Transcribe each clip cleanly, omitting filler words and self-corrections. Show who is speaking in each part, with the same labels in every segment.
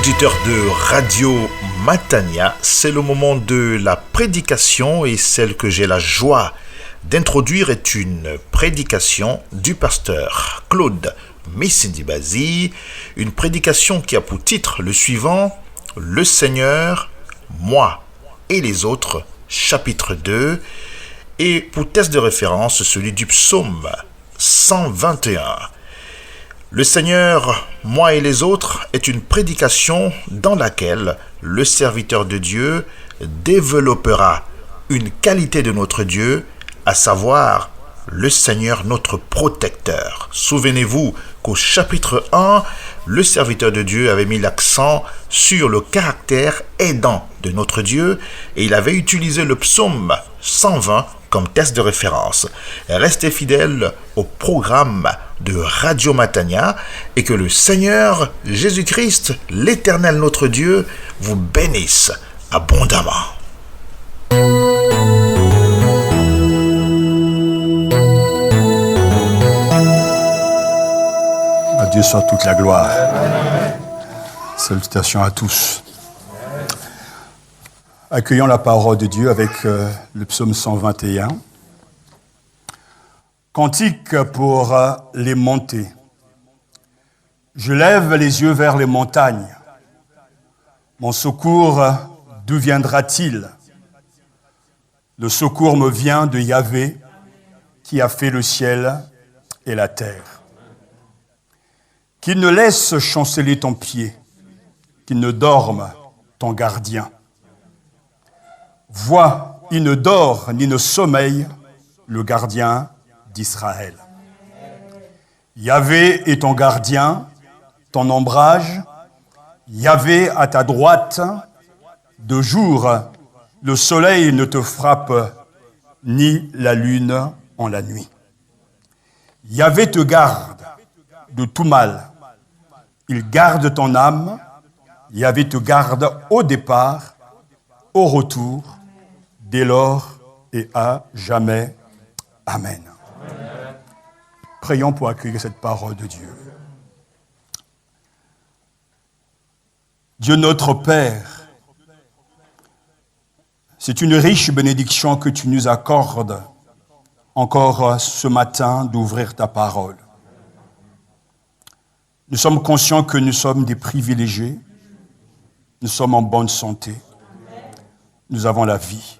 Speaker 1: auditeurs de Radio Matania, c'est le moment de la prédication et celle que j'ai la joie d'introduire est une prédication du pasteur Claude Messindibazi, une prédication qui a pour titre le suivant: Le Seigneur, moi et les autres, chapitre 2, et pour texte de référence celui du psaume 121. Le Seigneur, moi et les autres est une prédication dans laquelle le serviteur de Dieu développera une qualité de notre Dieu, à savoir le Seigneur notre protecteur. Souvenez-vous qu'au chapitre 1, le serviteur de Dieu avait mis l'accent sur le caractère aidant de notre Dieu et il avait utilisé le psaume 120 comme texte de référence. Restez fidèles au programme de Radio Matania et que le Seigneur Jésus-Christ, l'Éternel notre Dieu, vous bénisse abondamment.
Speaker 2: À Dieu soit toute la gloire. Salutations à tous. Accueillons la parole de Dieu avec le psaume 121. Cantique pour les montées. Je lève les yeux vers les montagnes. Mon secours, d'où viendra-t-il? Le secours me vient de Yahvé, qui a fait le ciel et la terre. Qu'il ne laisse chanceler ton pied, qu'il ne dorme ton gardien. Vois, il ne dort ni ne sommeille, le gardien d'Israël. Yahvé est ton gardien, ton ombrage. Yahvé à ta droite. De jour, le soleil ne te frappe, ni la lune en la nuit. Yahvé te garde de tout mal. Il garde ton âme. Yahvé te garde au départ, au retour, dès lors et à jamais. Amen. Amen. Prions pour accueillir cette parole de Dieu. Dieu notre Père, c'est une riche bénédiction que tu nous accordes encore ce matin d'ouvrir ta parole. Nous sommes conscients que nous sommes des privilégiés, nous sommes en bonne santé, nous avons la vie.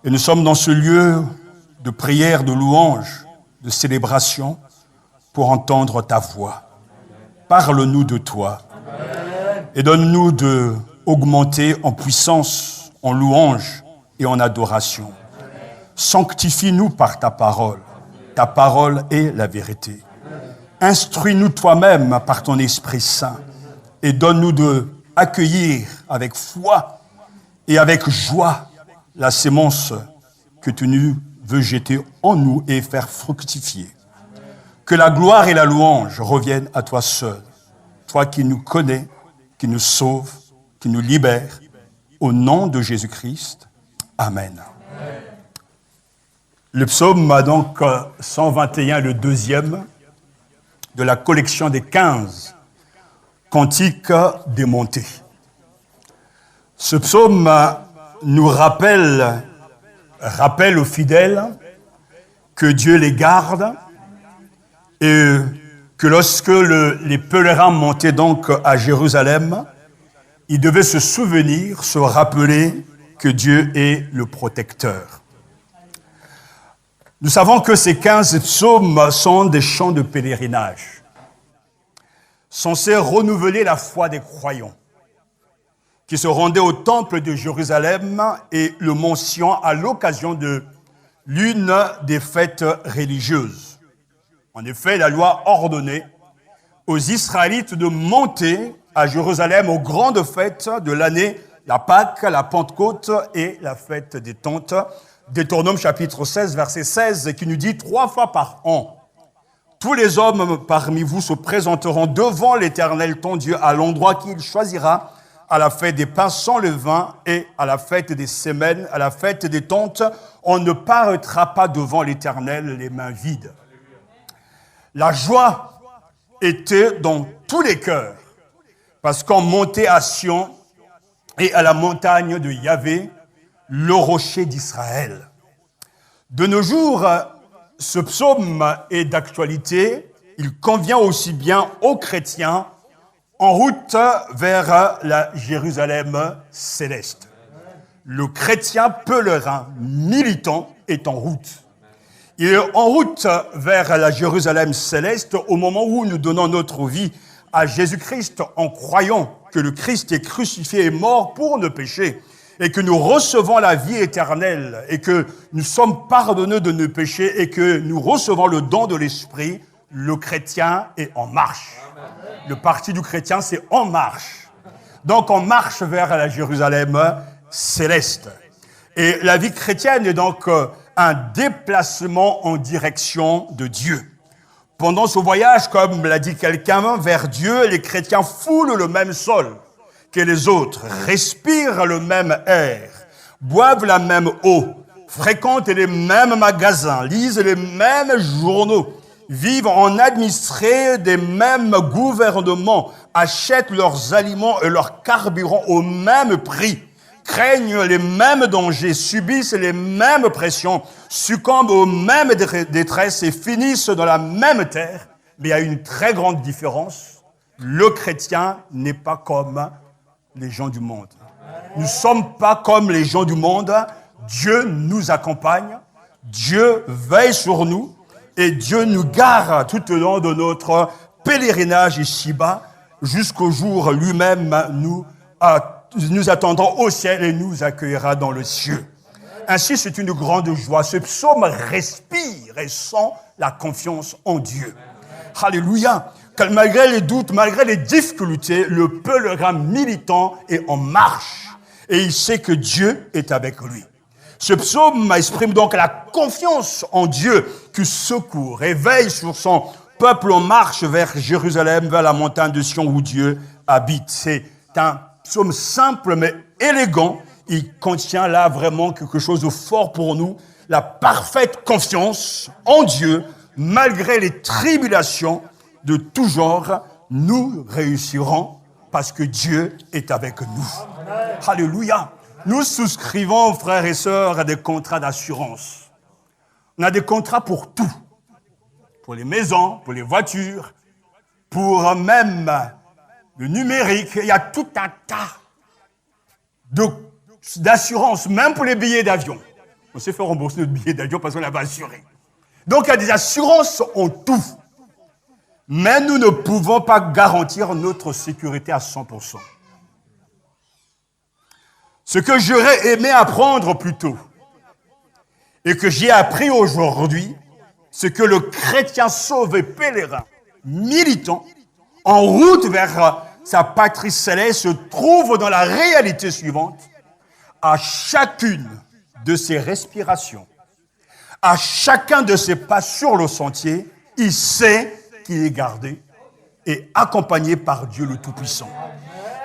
Speaker 2: Et nous sommes dans ce lieu de prière, de louange, de célébration pour entendre ta voix. Parle-nous de toi et donne-nous d'augmenter en puissance, en louange et en adoration. Sanctifie-nous par ta parole. Ta parole est la vérité. Instruis-nous toi-même par ton Esprit Saint et donne-nous d'accueillir avec foi et avec joie la sémence que tu nous veux jeter en nous et faire fructifier. Que la gloire et la louange reviennent à toi seul, toi qui nous connais, qui nous sauve, qui nous libère, au nom de Jésus-Christ. Amen. Le psaume donc 121, le deuxième, de la collection des 15 cantiques des montées. Ce psaume nous rappelle aux fidèles que Dieu les garde et que lorsque les pèlerins montaient donc à Jérusalem, ils devaient se souvenir, se rappeler que Dieu est le protecteur. Nous savons que ces 15 psaumes sont des chants de pèlerinage, censés renouveler la foi des croyants, qui se rendaient au temple de Jérusalem et le mont Sion à l'occasion de l'une des fêtes religieuses. En effet, la loi ordonnait aux Israélites de monter à Jérusalem aux grandes fêtes de l'année, la Pâque, la Pentecôte et la fête des tentes. Deutéronome chapitre 16, verset 16, qui nous dit 3 fois par an, tous les hommes parmi vous se présenteront devant l'Éternel ton Dieu à l'endroit qu'il choisira, à la fête des pains sans levain et à la fête des semaines, à la fête des tentes. On ne paraîtra pas devant l'Éternel les mains vides. La joie était dans tous les cœurs parce qu'on montait à Sion et à la montagne de Yahvé, le rocher d'Israël. De nos jours, ce psaume est d'actualité. Il convient aussi bien aux chrétiens en route vers la Jérusalem céleste. Le chrétien pèlerin militant est en route. Il est en route vers la Jérusalem céleste au moment où nous donnons notre vie à Jésus-Christ en croyant que le Christ est crucifié et mort pour nos péchés et que nous recevons la vie éternelle et que nous sommes pardonnés de nos péchés et que nous recevons le don de l'Esprit. Le chrétien est en marche. Le parti du chrétien, c'est en marche. Donc, on marche vers la Jérusalem céleste. Et la vie chrétienne est donc un déplacement en direction de Dieu. Pendant ce voyage, comme l'a dit quelqu'un, vers Dieu, les chrétiens foulent le même sol que les autres, respirent le même air, boivent la même eau, fréquentent les mêmes magasins, lisent les mêmes journaux, vivent en administrés des mêmes gouvernements, achètent leurs aliments et leurs carburants au même prix, craignent les mêmes dangers, subissent les mêmes pressions, succombent aux mêmes détresses et finissent dans la même terre. Mais il y a une très grande différence. Le chrétien n'est pas comme les gens du monde. Nous ne sommes pas comme les gens du monde. Dieu nous accompagne, Dieu veille sur nous et Dieu nous garde tout au long de notre pèlerinage ici-bas jusqu'au jour lui-même nous attendra au ciel et nous accueillera dans le ciel. Ainsi, c'est une grande joie. Ce psaume respire et sent la confiance en Dieu. Alléluia. Car malgré les doutes, malgré les difficultés, le pèlerin militant est en marche. Et il sait que Dieu est avec lui. Ce psaume exprime donc la confiance en Dieu qui secourt et veille sur son peuple en marche vers Jérusalem, vers la montagne de Sion où Dieu habite. C'est un psaume simple mais élégant. Il contient là vraiment quelque chose de fort pour nous. La parfaite confiance en Dieu, malgré les tribulations de tout genre, nous réussirons parce que Dieu est avec nous. Amen. Alléluia. Nous souscrivons, frères et sœurs, à des contrats d'assurance. On a des contrats pour tout. Pour les maisons, pour les voitures, pour même le numérique. Il y a tout un tas d'assurance, même pour les billets d'avion. On s'est fait rembourser notre billet d'avion parce qu'on l'avait assuré. Donc il y a des assurances en tout. Mais nous ne pouvons pas garantir notre sécurité à 100%. Ce que j'aurais aimé apprendre plus tôt et que j'ai appris aujourd'hui, c'est que le chrétien sauvé pèlerin, militant, en route vers sa patrie céleste, se trouve dans la réalité suivante. À chacune de ses respirations, à chacun de ses pas sur le sentier, il sait qu'il est gardé et accompagné par Dieu le Tout-Puissant.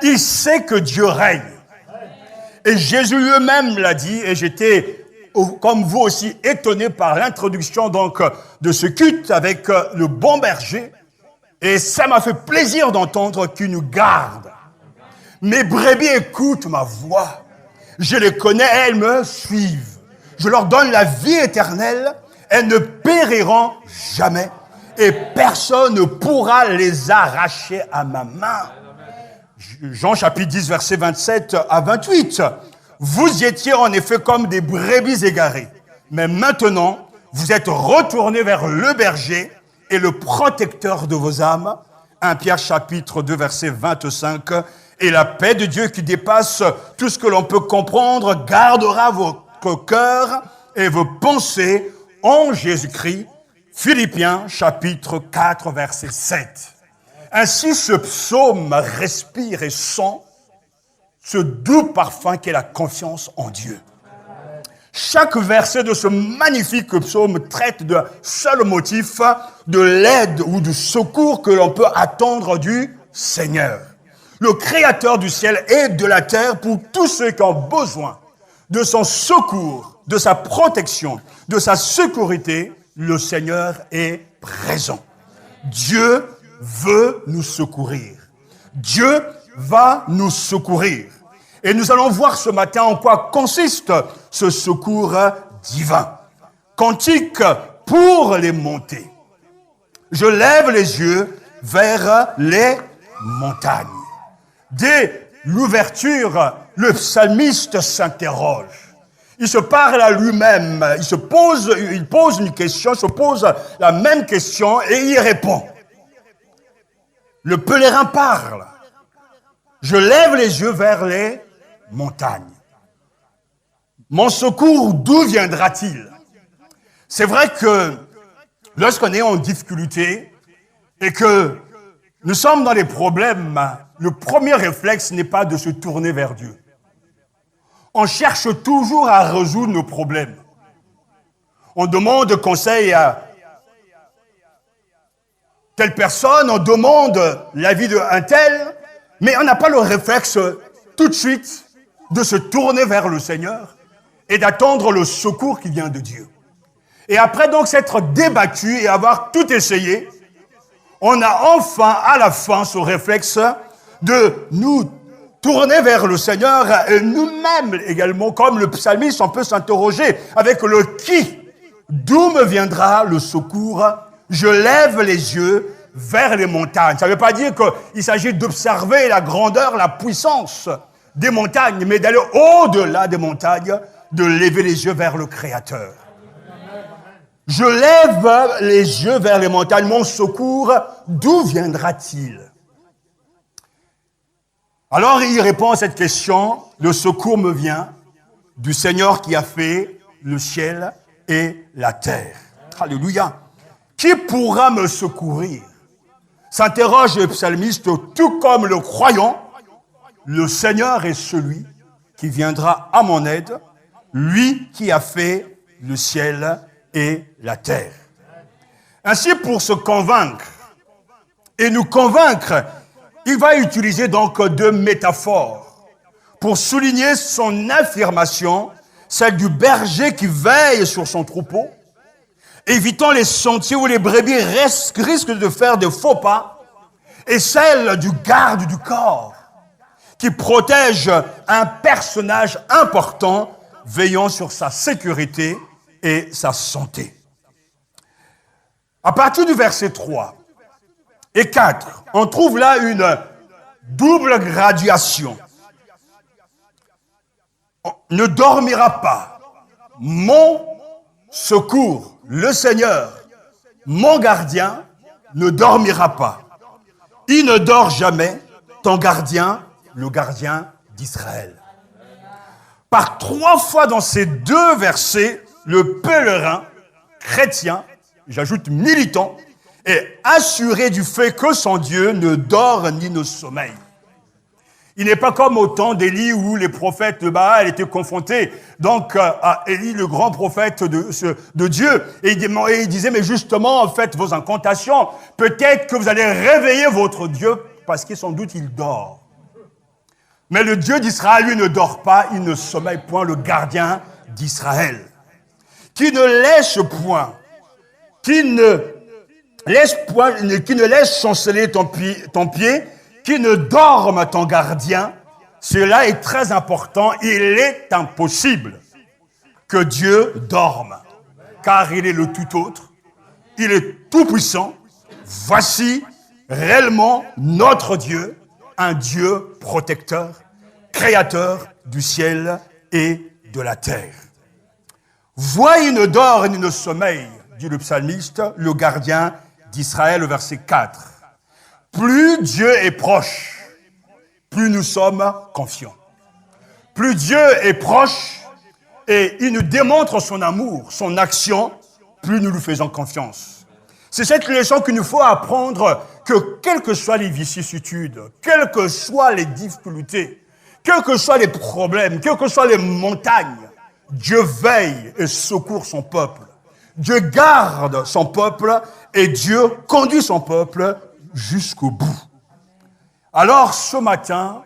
Speaker 2: Il sait que Dieu règne. Et Jésus lui-même l'a dit, et j'étais, comme vous aussi, étonné par l'introduction donc de ce culte avec le bon berger. Et ça m'a fait plaisir d'entendre qu'il nous garde. Mes brebis écoutent ma voix. Je les connais, elles me suivent. Je leur donne la vie éternelle. Elles ne périront jamais. Et personne ne pourra les arracher à ma main. Jean chapitre 10, verset 27 à 28. Vous étiez en effet comme des brebis égarées. Mais maintenant, vous êtes retournés vers le berger et le protecteur de vos âmes. 1 Pierre chapitre 2, verset 25. Et la paix de Dieu qui dépasse tout ce que l'on peut comprendre gardera votre cœur et vos pensées en Jésus-Christ. Philippiens chapitre 4, verset 7. Ainsi, ce psaume respire et sent ce doux parfum qu'est la confiance en Dieu. Chaque verset de ce magnifique psaume traite d'un seul motif de l'aide ou du secours que l'on peut attendre du Seigneur. Le Créateur du ciel et de la terre pour tous ceux qui ont besoin de son secours, de sa protection, de sa sécurité, le Seigneur est présent. Dieu veut nous secourir. Dieu va nous secourir. Et nous allons voir ce matin en quoi consiste ce secours divin. Cantique pour les montées. Je lève les yeux vers les montagnes. Dès l'ouverture, le psalmiste s'interroge. Il se parle à lui-même, il pose une question, se pose la même question et il répond. Le pèlerin parle. Je lève les yeux vers les montagnes. Mon secours, d'où viendra-t-il? C'est vrai que lorsqu'on est en difficulté et que nous sommes dans des problèmes, le premier réflexe n'est pas de se tourner vers Dieu. On cherche toujours à résoudre nos problèmes. On demande conseil à telle personne, on demande l'avis d'un tel, mais on n'a pas le réflexe tout de suite de se tourner vers le Seigneur et d'attendre le secours qui vient de Dieu. Et après donc s'être débattu et avoir tout essayé, on a enfin à la fin ce réflexe de nous tourner vers le Seigneur et nous-mêmes également, comme le psalmiste, on peut s'interroger avec le qui. D'où me viendra le secours? Je lève les yeux vers les montagnes. Ça ne veut pas dire qu'il s'agit d'observer la grandeur, la puissance des montagnes, mais d'aller au-delà des montagnes, de lever les yeux vers le Créateur. Je lève les yeux vers les montagnes. Mon secours, d'où viendra-t-il? Alors il répond à cette question. Le secours me vient du Seigneur qui a fait le ciel et la terre. Alléluia. Qui pourra me secourir? S'interroge le psalmiste, tout comme le croyant. Le Seigneur est celui qui viendra à mon aide, lui qui a fait le ciel et la terre. Ainsi, pour se convaincre et nous convaincre, il va utiliser donc deux métaphores pour souligner son affirmation, celle du berger qui veille sur son troupeau, évitant les sentiers où les brebis risquent de faire de faux pas, et celle du garde du corps qui protège un personnage important, veillant sur sa sécurité et sa santé. À partir du verset 3 et 4, on trouve là une double graduation. On ne dormira pas. Mon secours, le Seigneur, mon gardien, ne dormira pas. Il ne dort jamais, ton gardien, le gardien d'Israël. Par 3 fois dans ces 2 versets, le pèlerin chrétien, j'ajoute militant, est assuré du fait que son Dieu ne dort ni ne sommeille. Il n'est pas comme au temps d'Élie où les prophètes de Baal étaient confrontés donc à Élie, le grand prophète de Dieu. Et il disait, mais justement, faites vos incantations. Peut-être que vous allez réveiller votre Dieu parce que sans doute il dort. Mais le Dieu d'Israël, lui, ne dort pas, il ne sommeille point, le gardien d'Israël. Qui ne laisse point, qui ne laisse chanceler ton pied, qui ne dorme ton gardien, cela est très important. Il est impossible que Dieu dorme, car il est le tout autre, il est tout puissant. Voici réellement notre Dieu, un Dieu protecteur, créateur du ciel et de la terre. Vois, il ne dort ni ne sommeille, dit le psalmiste, le gardien d'Israël, verset 4. Plus Dieu est proche, plus nous sommes confiants. Plus Dieu est proche et il nous démontre son amour, son action, plus nous lui faisons confiance. C'est cette leçon qu'il nous faut apprendre, que quelles que soient les vicissitudes, quelles que soient les difficultés, quels que soient les problèmes, quelles que soient les montagnes, Dieu veille et secourt son peuple. Dieu garde son peuple et Dieu conduit son peuple jusqu'au bout. Alors ce matin,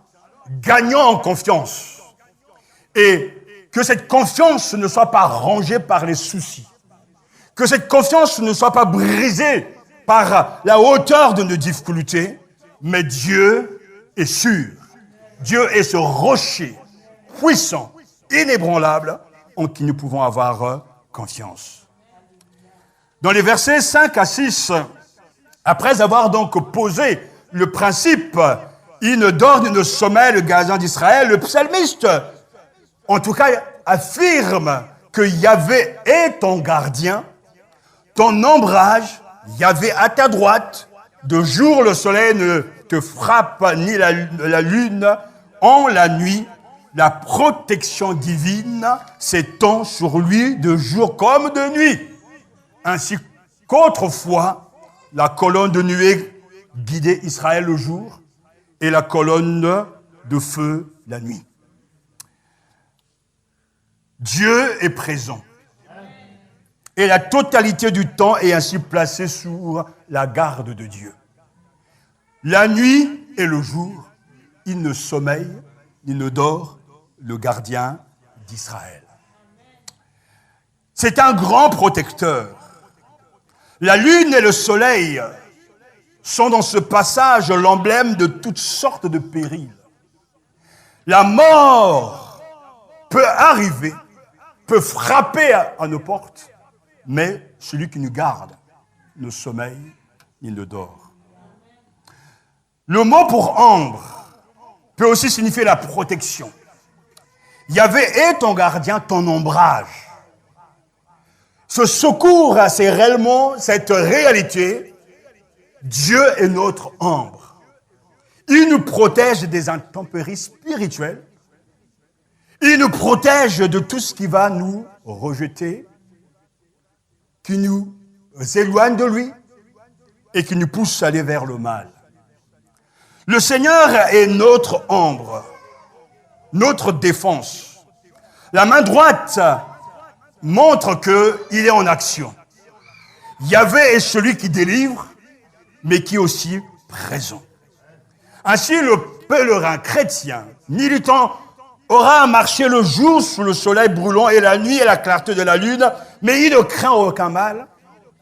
Speaker 2: gagnons en confiance et que cette confiance ne soit pas rongée par les soucis, que cette confiance ne soit pas brisée par la hauteur de nos difficultés, mais Dieu est sûr Dieu est ce rocher puissant, inébranlable, en qui nous pouvons avoir confiance. Dans les versets 5 à 6, après avoir donc posé le principe, il ne dort ni ne sommeille le gardien d'Israël, le psalmiste, en tout cas, affirme que Yahvé est ton gardien, ton ombrage, Yahvé à ta droite, de jour le soleil ne te frappe ni la lune, en la nuit, la protection divine s'étend sur lui de jour comme de nuit. Ainsi qu'autrefois, la colonne de nuée guidait Israël le jour et la colonne de feu la nuit. Dieu est présent. Et la totalité du temps est ainsi placée sous la garde de Dieu. La nuit et le jour, il ne sommeille ni ne dort, le gardien d'Israël. C'est un grand protecteur. La lune et le soleil sont dans ce passage l'emblème de toutes sortes de périls. La mort peut arriver, peut frapper à nos portes, mais celui qui nous garde ne sommeille ni ne dort. Le mot pour ombre peut aussi signifier la protection. Yahvé est ton gardien, ton ombrage. Ce secours, c'est réellement cette réalité. Dieu est notre ombre. Il nous protège des intempéries spirituelles. Il nous protège de tout ce qui va nous rejeter, qui nous éloigne de lui et qui nous pousse à aller vers le mal. Le Seigneur est notre ombre, notre défense. La main droite montre qu'il est en action. Yahvé est celui qui délivre, mais qui est aussi présent. Ainsi, le pèlerin chrétien, militant, aura marché le jour sous le soleil brûlant et la nuit à la clarté de la lune, mais il ne craint aucun mal,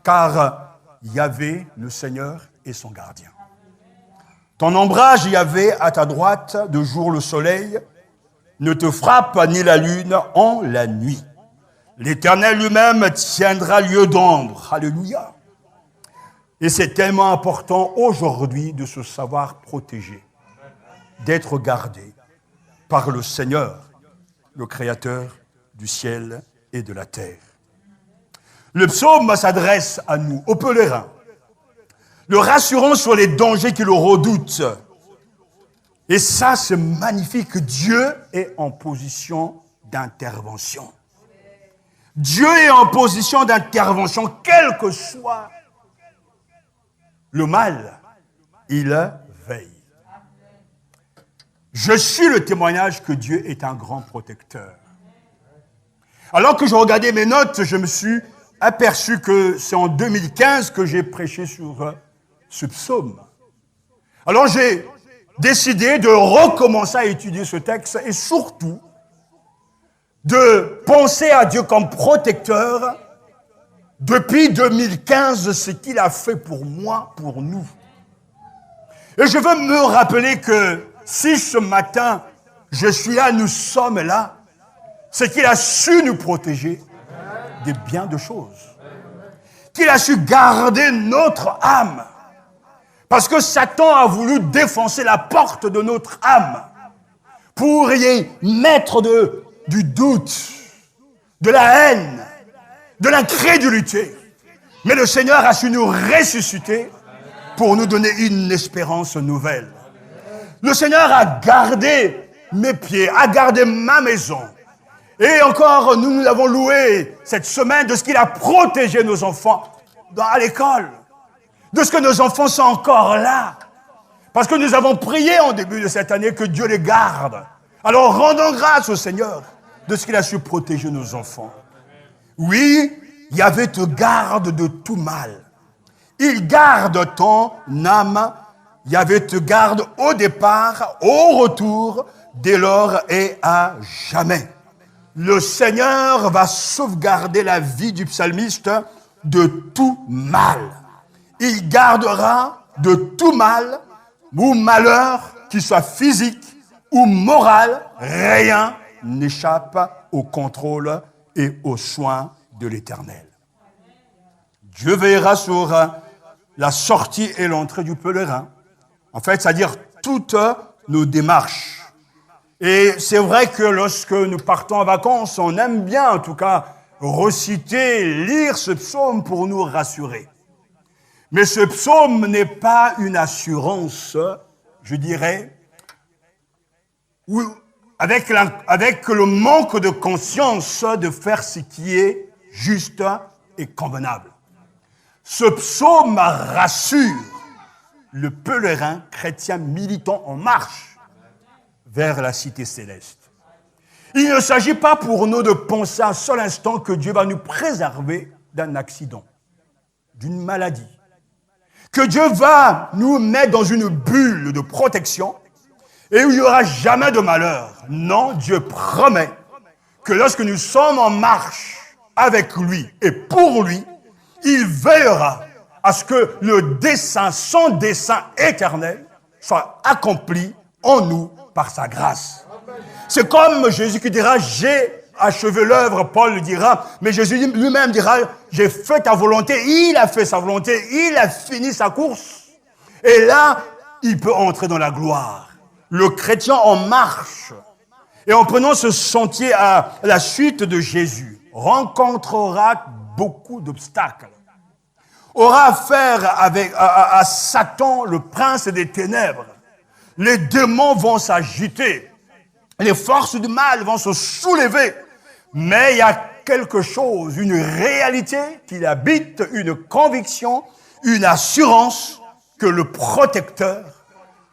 Speaker 2: car Yahvé, le Seigneur, est son gardien. Ton ombrage, Yahvé, à ta droite, de jour le soleil, ne te frappe ni la lune en la nuit. L'Éternel lui-même tiendra lieu d'ombre. Alléluia. Et c'est tellement important aujourd'hui de se savoir protégé, d'être gardé par le Seigneur, le Créateur du ciel et de la terre. Le psaume s'adresse à nous, aux pèlerins, le rassurant sur les dangers qui le redoutent. Et ça, c'est magnifique. Dieu est en position d'intervention. Dieu est en position d'intervention, quel que soit le mal, il veille. Je suis le témoignage que Dieu est un grand protecteur. Alors que je regardais mes notes, je me suis aperçu que c'est en 2015 que j'ai prêché sur ce psaume. Alors j'ai décidé de recommencer à étudier ce texte et surtout de penser à Dieu comme protecteur depuis 2015, ce qu'il a fait pour moi, pour nous. Et je veux me rappeler que si ce matin je suis là, nous sommes là, c'est qu'il a su nous protéger de bien de choses. Qu'il a su garder notre âme. Parce que Satan a voulu défoncer la porte de notre âme pour y mettre du doute, de la haine, de l'incrédulité. Mais le Seigneur a su nous ressusciter pour nous donner une espérance nouvelle. Le Seigneur a gardé mes pieds, a gardé ma maison. Et encore, nous avons loué cette semaine de ce qu'il a protégé nos enfants à l'école. De ce que nos enfants sont encore là. Parce que nous avons prié en début de cette année que Dieu les garde. Alors rendons grâce au Seigneur de ce qu'il a su protéger nos enfants. Oui, Yahvé te garde de tout mal. Il garde ton âme. Yahvé te garde au départ, au retour, dès lors et à jamais. Le Seigneur va sauvegarder la vie du psalmiste de tout mal. Il gardera de tout mal ou malheur, qu'il soit physique, ou morale, rien n'échappe au contrôle et aux soins de l'Éternel. Dieu veillera sur la sortie et l'entrée du pèlerin. En fait, c'est-à-dire toutes nos démarches. Et c'est vrai que lorsque nous partons en vacances, on aime bien, en tout cas, reciter, lire ce psaume pour nous rassurer. Mais ce psaume n'est pas une assurance, je dirais, avec le manque de conscience de faire ce qui est juste et convenable. Ce psaume rassure le pèlerin chrétien militant en marche vers la cité céleste. Il ne s'agit pas pour nous de penser un seul instant que Dieu va nous préserver d'un accident, d'une maladie, que Dieu va nous mettre dans une bulle de protection et où il n'y aura jamais de malheur. Non, Dieu promet que lorsque nous sommes en marche avec lui et pour lui, il veillera à ce que le dessein, son dessein éternel, soit accompli en nous par sa grâce. C'est comme Jésus qui dira, j'ai achevé l'œuvre, Paul le dira, mais Jésus lui-même dira, j'ai fait ta volonté, il a fait sa volonté, il a fini sa course. Et là, il peut entrer dans la gloire. Le chrétien en marche, et en prenant ce sentier à la suite de Jésus, rencontrera beaucoup d'obstacles. Aura affaire à Satan, le prince des ténèbres. Les démons vont s'agiter. Les forces du mal vont se soulever. Mais il y a quelque chose, une réalité qui habite, une conviction, une assurance que le protecteur,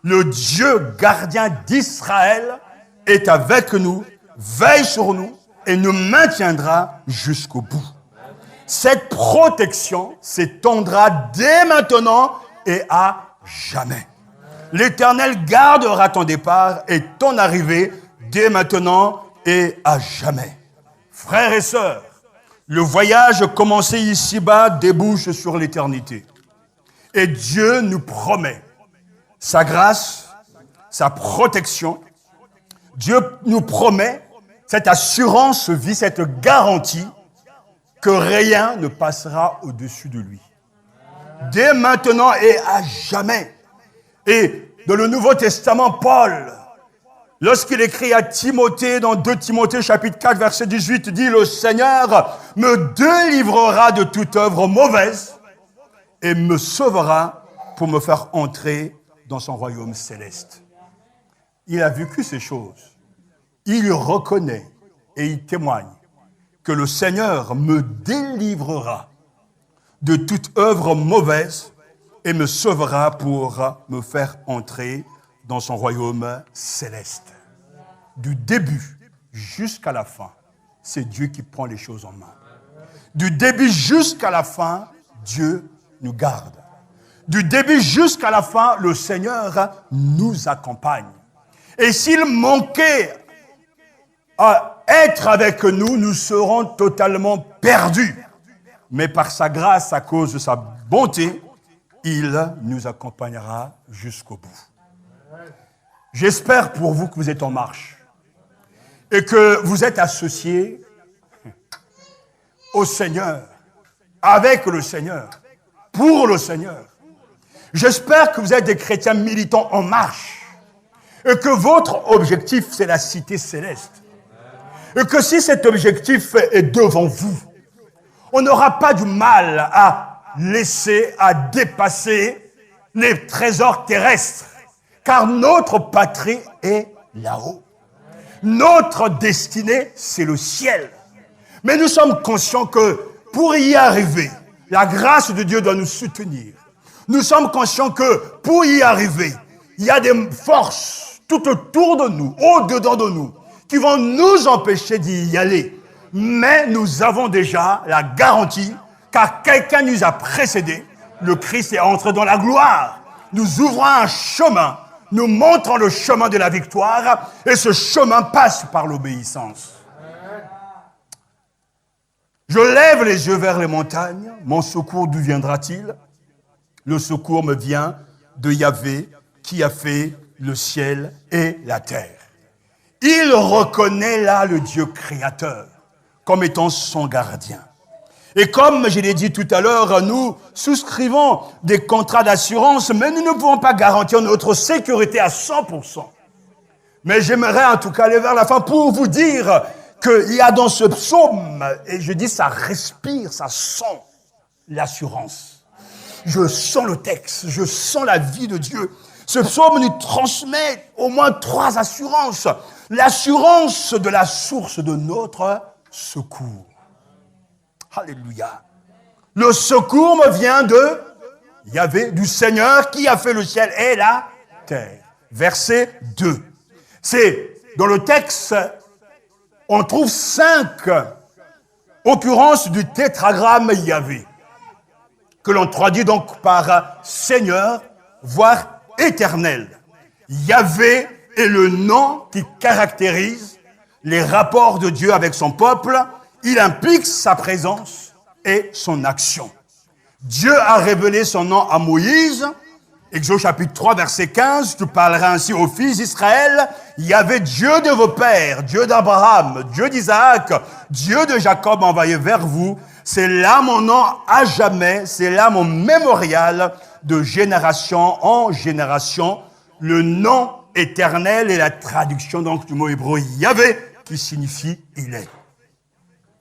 Speaker 2: le Dieu gardien d'Israël est avec nous, veille sur nous et nous maintiendra jusqu'au bout. Cette protection s'étendra dès maintenant et à jamais. L'Éternel gardera ton départ et ton arrivée dès maintenant et à jamais. Frères et sœurs, le voyage commencé ici-bas débouche sur l'éternité. Et Dieu nous promet sa grâce, sa protection. Dieu nous promet cette assurance vie, cette garantie que rien ne passera au-dessus de lui. Dès maintenant et à jamais. Et dans le Nouveau Testament, Paul, lorsqu'il écrit à Timothée, dans 2 Timothée chapitre 4, verset 18, dit « Le Seigneur me délivrera de toute œuvre mauvaise et me sauvera pour me faire entrer dans son royaume céleste. » Il a vécu ces choses. Il reconnaît et il témoigne que le Seigneur me délivrera de toute œuvre mauvaise et me sauvera pour me faire entrer dans son royaume céleste. Du début jusqu'à la fin, c'est Dieu qui prend les choses en main. Du début jusqu'à la fin, Dieu nous garde. Du début jusqu'à la fin, le Seigneur nous accompagne. Et s'il manquait à être avec nous, nous serons totalement perdus. Mais par sa grâce, à cause de sa bonté, il nous accompagnera jusqu'au bout. J'espère pour vous que vous êtes en marche et que vous êtes associés au Seigneur, avec le Seigneur, pour le Seigneur. J'espère que vous êtes des chrétiens militants en marche et que votre objectif, c'est la cité céleste. Et que si cet objectif est devant vous, on n'aura pas du mal à laisser, à dépasser les trésors terrestres, car notre patrie est là-haut. Notre destinée, c'est le ciel. Mais nous sommes conscients que pour y arriver, la grâce de Dieu doit nous soutenir. Nous sommes conscients que pour y arriver, il y a des forces tout autour de nous, au-dedans de nous, qui vont nous empêcher d'y aller. Mais nous avons déjà la garantie, car quelqu'un nous a précédés. Le Christ est entré dans la gloire. Nous ouvrons un chemin, nous montrons le chemin de la victoire, et ce chemin passe par l'obéissance. Je lève les yeux vers les montagnes. Mon secours, d'où viendra-t-il? Le secours me vient de Yahvé, qui a fait le ciel et la terre. il reconnaît là le Dieu créateur comme étant son gardien. Et comme je l'ai dit tout à l'heure, nous souscrivons des contrats d'assurance, mais nous ne pouvons pas garantir notre sécurité à 100%. Mais j'aimerais en tout cas aller vers la fin pour vous dire qu'il y a dans ce psaume, et je dis ça respire, ça sent l'assurance. Je sens le texte, je sens la vie de Dieu. Ce psaume nous transmet au moins 3 assurances. L'assurance de la source de notre secours. Alléluia. Le secours me vient de Yahvé, du Seigneur qui a fait le ciel et la terre. Verset 2. C'est dans le texte, on trouve 5 occurrences du tétragramme Yahvé, que l'on traduit donc par Seigneur, voire éternel. Yahvé est le nom qui caractérise les rapports de Dieu avec son peuple. Il implique sa présence et son action. Dieu a révélé son nom à Moïse. Exode chapitre 3, verset 15, tu parleras ainsi aux fils d'Israël. Yahvé, Dieu de vos pères, Dieu d'Abraham, Dieu d'Isaac, Dieu de Jacob envoyé vers vous. C'est là mon nom à jamais, c'est là mon mémorial de génération en génération. Le nom éternel est la traduction donc du mot hébreu Yahvé, qui signifie il est.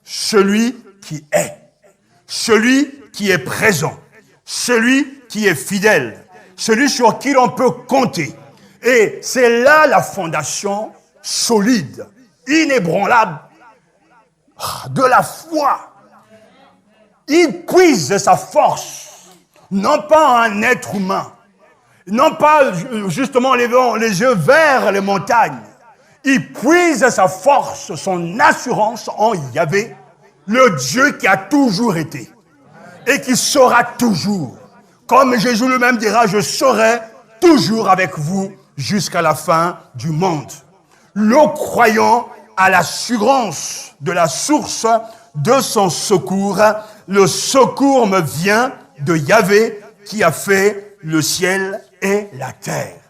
Speaker 2: Celui qui est, celui qui est présent, celui qui est fidèle, celui sur qui l'on peut compter. Et c'est là la fondation solide, inébranlable de la foi. Il puise sa force, non pas en un être humain, non pas justement levant les yeux vers les montagnes. Il puise sa force, son assurance en Yahvé, le Dieu qui a toujours été et qui sera toujours. Comme Jésus lui-même dira, je serai toujours avec vous jusqu'à la fin du monde. Le croyant à l'assurance de la source de son secours. Le secours me vient de Yahvé qui a fait le ciel et la terre.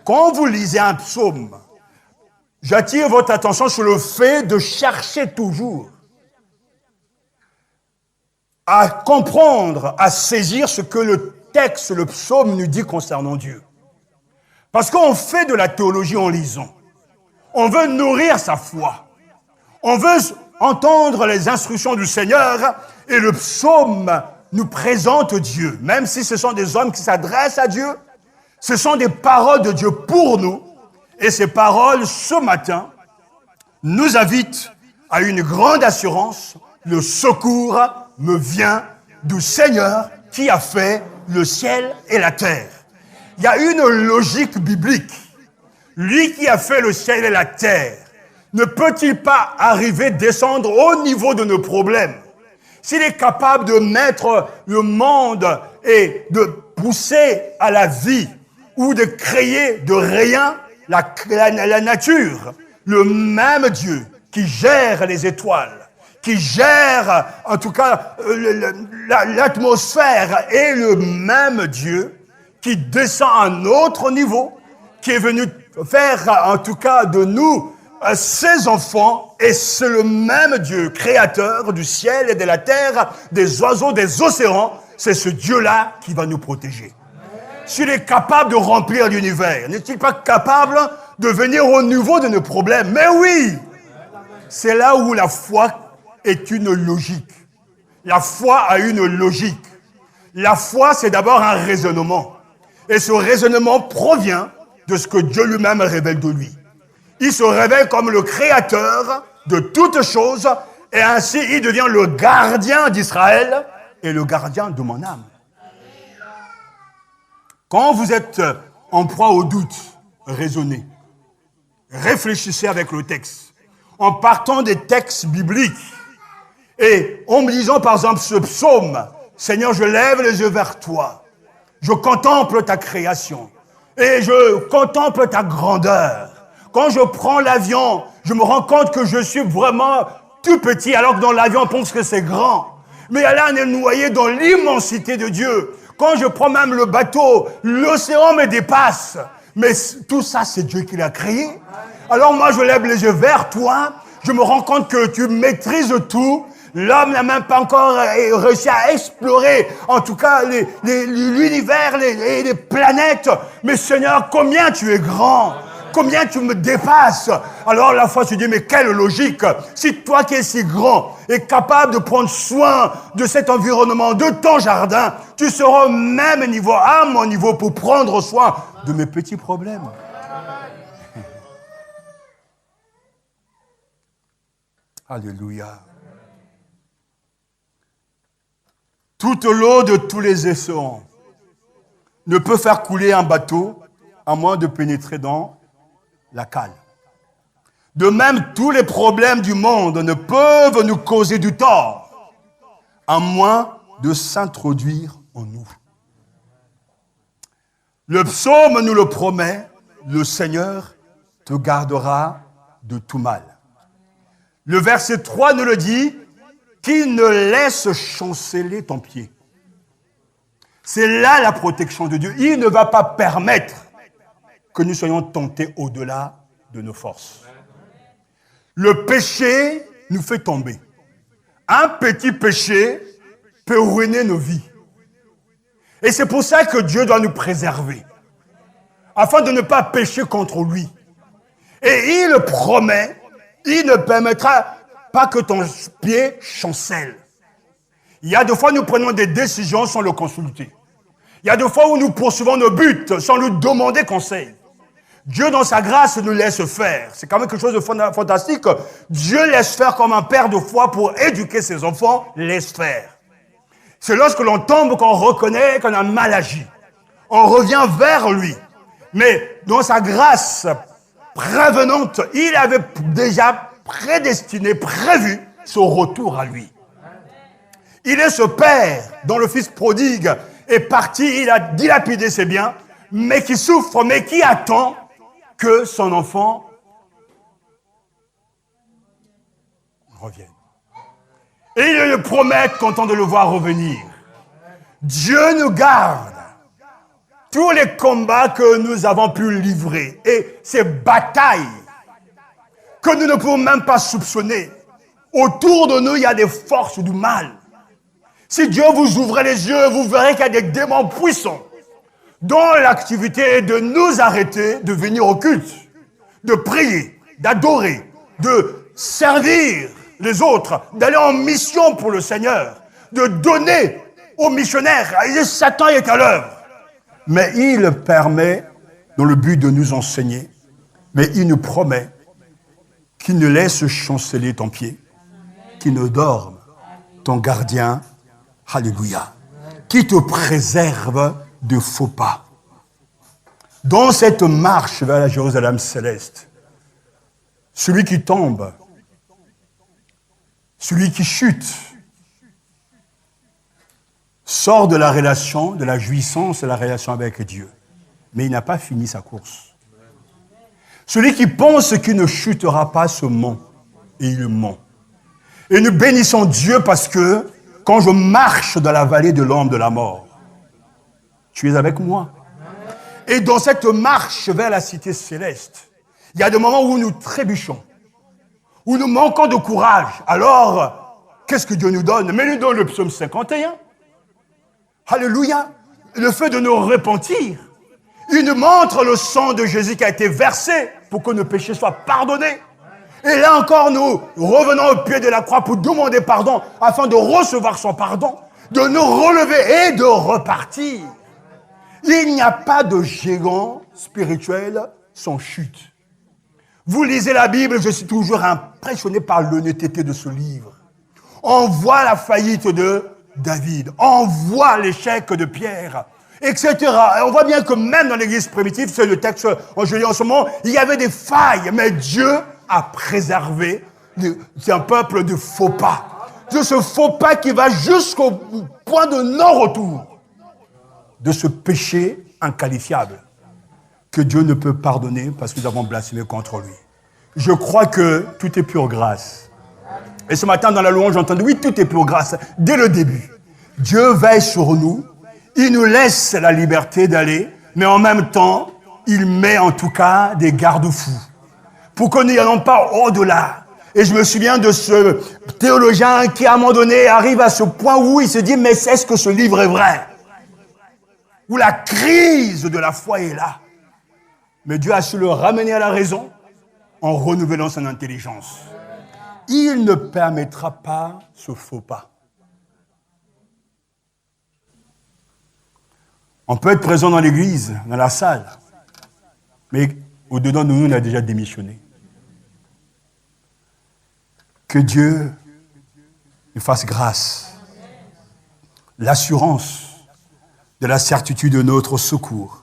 Speaker 2: Quand vous lisez un psaume, j'attire votre attention sur le fait de chercher toujours à comprendre, à saisir ce que le texte, le psaume nous dit concernant Dieu. Parce qu'on fait de la théologie en lisant. On veut nourrir sa foi. On veut entendre les instructions du Seigneur et le psaume nous présente Dieu. Même si ce sont des hommes qui s'adressent à Dieu, ce sont des paroles de Dieu pour nous. Et ces paroles, ce matin, nous invitent à une grande assurance. Le secours me vient du Seigneur qui a fait le ciel et la terre. Il y a une logique biblique. Lui qui a fait le ciel et la terre, ne peut-il pas arriver, descendre au niveau de nos problèmes? S'il est capable de mettre le monde et de pousser à la vie ou de créer de rien la nature, le même Dieu qui gère les étoiles, qui gère en tout cas l'atmosphère, est le même Dieu qui descend à un autre niveau, qui est venu faire en tout cas de nous ses enfants, et c'est le même Dieu, créateur du ciel et de la terre, des oiseaux, des océans. C'est ce Dieu-là qui va nous protéger. S'il est capable de remplir l'univers, n'est-il pas capable de venir au niveau de nos problèmes? Mais oui! C'est là où la foi est une logique. La foi a une logique. La foi, c'est d'abord un raisonnement. Et ce raisonnement provient de ce que Dieu lui-même révèle de lui. Il se révèle comme le créateur de toutes choses, et ainsi il devient le gardien d'Israël et le gardien de mon âme. Quand vous êtes en proie au doute, raisonnez. Réfléchissez avec le texte. En partant des textes bibliques et en me lisant par exemple ce psaume, Seigneur, je lève les yeux vers toi. Je contemple ta création et je contemple ta grandeur. Quand je prends l'avion, je me rends compte que je suis vraiment tout petit, alors que dans l'avion, on pense que c'est grand. Mais là, on est noyé dans l'immensité de Dieu. Quand je prends même le bateau, l'océan me dépasse. Mais tout ça, c'est Dieu qui l'a créé. Alors moi, je lève les yeux vers toi. Je me rends compte que tu maîtrises tout. L'homme n'a même pas encore réussi à explorer, en tout cas, l'univers, les planètes. Mais Seigneur, combien tu es grand, combien tu me dépasses. Alors la fois, tu dis, mais quelle logique. Si toi qui es si grand et capable de prendre soin de cet environnement, de ton jardin, tu seras au même niveau, à mon niveau, pour prendre soin de mes petits problèmes. Alléluia. Toute l'eau de tous les océans ne peut faire couler un bateau à moins de pénétrer dans la cale. De même, tous les problèmes du monde ne peuvent nous causer du tort à moins de s'introduire en nous. Le psaume nous le promet, le Seigneur te gardera de tout mal. Le verset 3 nous le dit, qu'il ne laisse chanceler ton pied. C'est là la protection de Dieu. Il ne va pas permettre que nous soyons tentés au-delà de nos forces. Le péché nous fait tomber. Un petit péché peut ruiner nos vies. Et c'est pour ça que Dieu doit nous préserver, afin de ne pas pécher contre lui. Et il promet, il ne permettra pas que ton pied chancelle. Il y a des fois où nous prenons des décisions sans le consulter. Il y a des fois où nous poursuivons nos buts sans lui demander conseil. Dieu, dans sa grâce, nous laisse faire. C'est quand même quelque chose de fantastique. Dieu laisse faire comme un père de foi pour éduquer ses enfants, laisse faire. C'est lorsque l'on tombe qu'on reconnaît qu'on a mal agi. On revient vers lui. Mais dans sa grâce prévenante, il avait déjà prédestiné, prévu son retour à lui. Il est ce père dont le fils prodigue est parti, il a dilapidé ses biens, mais qui souffre, mais qui attend que son enfant revienne. Et il le promet, content de le voir revenir. Dieu nous garde tous les combats que nous avons pu livrer et ces batailles que nous ne pouvons même pas soupçonner. Autour de nous, il y a des forces du mal. Si Dieu vous ouvrait les yeux, vous verrez qu'il y a des démons puissants dont l'activité est de nous arrêter de venir au culte, de prier, d'adorer, de servir les autres, d'aller en mission pour le Seigneur, de donner aux missionnaires. Et Satan est à l'œuvre. Mais il permet, dans le but de nous enseigner, mais il nous promet qu'il ne laisse chanceler ton pied, qu'il ne dorme ton gardien, alléluia, qui te préserve de faux pas. Dans cette marche vers la Jérusalem céleste, celui qui tombe, celui qui chute, sort de la relation, de la jouissance de la relation avec Dieu. Mais il n'a pas fini sa course. Celui qui pense qu'il ne chutera pas se ment, et il ment. Et nous bénissons Dieu parce que quand je marche dans la vallée de l'ombre de la mort, tu es avec moi. Et dans cette marche vers la cité céleste, il y a des moments où nous trébuchons, où nous manquons de courage. Alors, qu'est-ce que Dieu nous donne? Mais il nous donne le psaume 51. Alléluia. Le fait de nous repentir. Il nous montre le sang de Jésus qui a été versé pour que nos péchés soient pardonnés. Et là encore, nous revenons au pied de la croix pour demander pardon afin de recevoir son pardon, de nous relever et de repartir. Il n'y a pas de géant spirituel sans chute. Vous lisez la Bible, je suis toujours impressionné par l'honnêteté de ce livre. On voit la faillite de David, on voit l'échec de Pierre, etc. Et on voit bien que même dans l'église primitive, c'est le texte que je lis en ce moment, il y avait des failles, mais Dieu a préservé. C'est un peuple de faux pas. De ce faux pas qui va jusqu'au point de non-retour. De ce péché inqualifiable que Dieu ne peut pardonner parce que nous avons blasphémé contre lui. Je crois que tout est pure grâce. Et ce matin, dans la louange, j'entends oui, tout est pure grâce. Dès le début, Dieu veille sur nous. Il nous laisse la liberté d'aller, mais en même temps, il met en tout cas des garde-fous pour que nous n'allons pas au-delà. Et je me souviens de ce théologien qui, à un moment donné, arrive à ce point où il se dit, mais est-ce que ce livre est vrai? Où la crise de la foi est là. Mais Dieu a su le ramener à la raison en renouvelant son intelligence. Il ne permettra pas ce faux pas. On peut être présent dans l'église, dans la salle, mais au-dedans de nous, on a déjà démissionné. Que Dieu nous fasse grâce, l'assurance de la certitude de notre secours,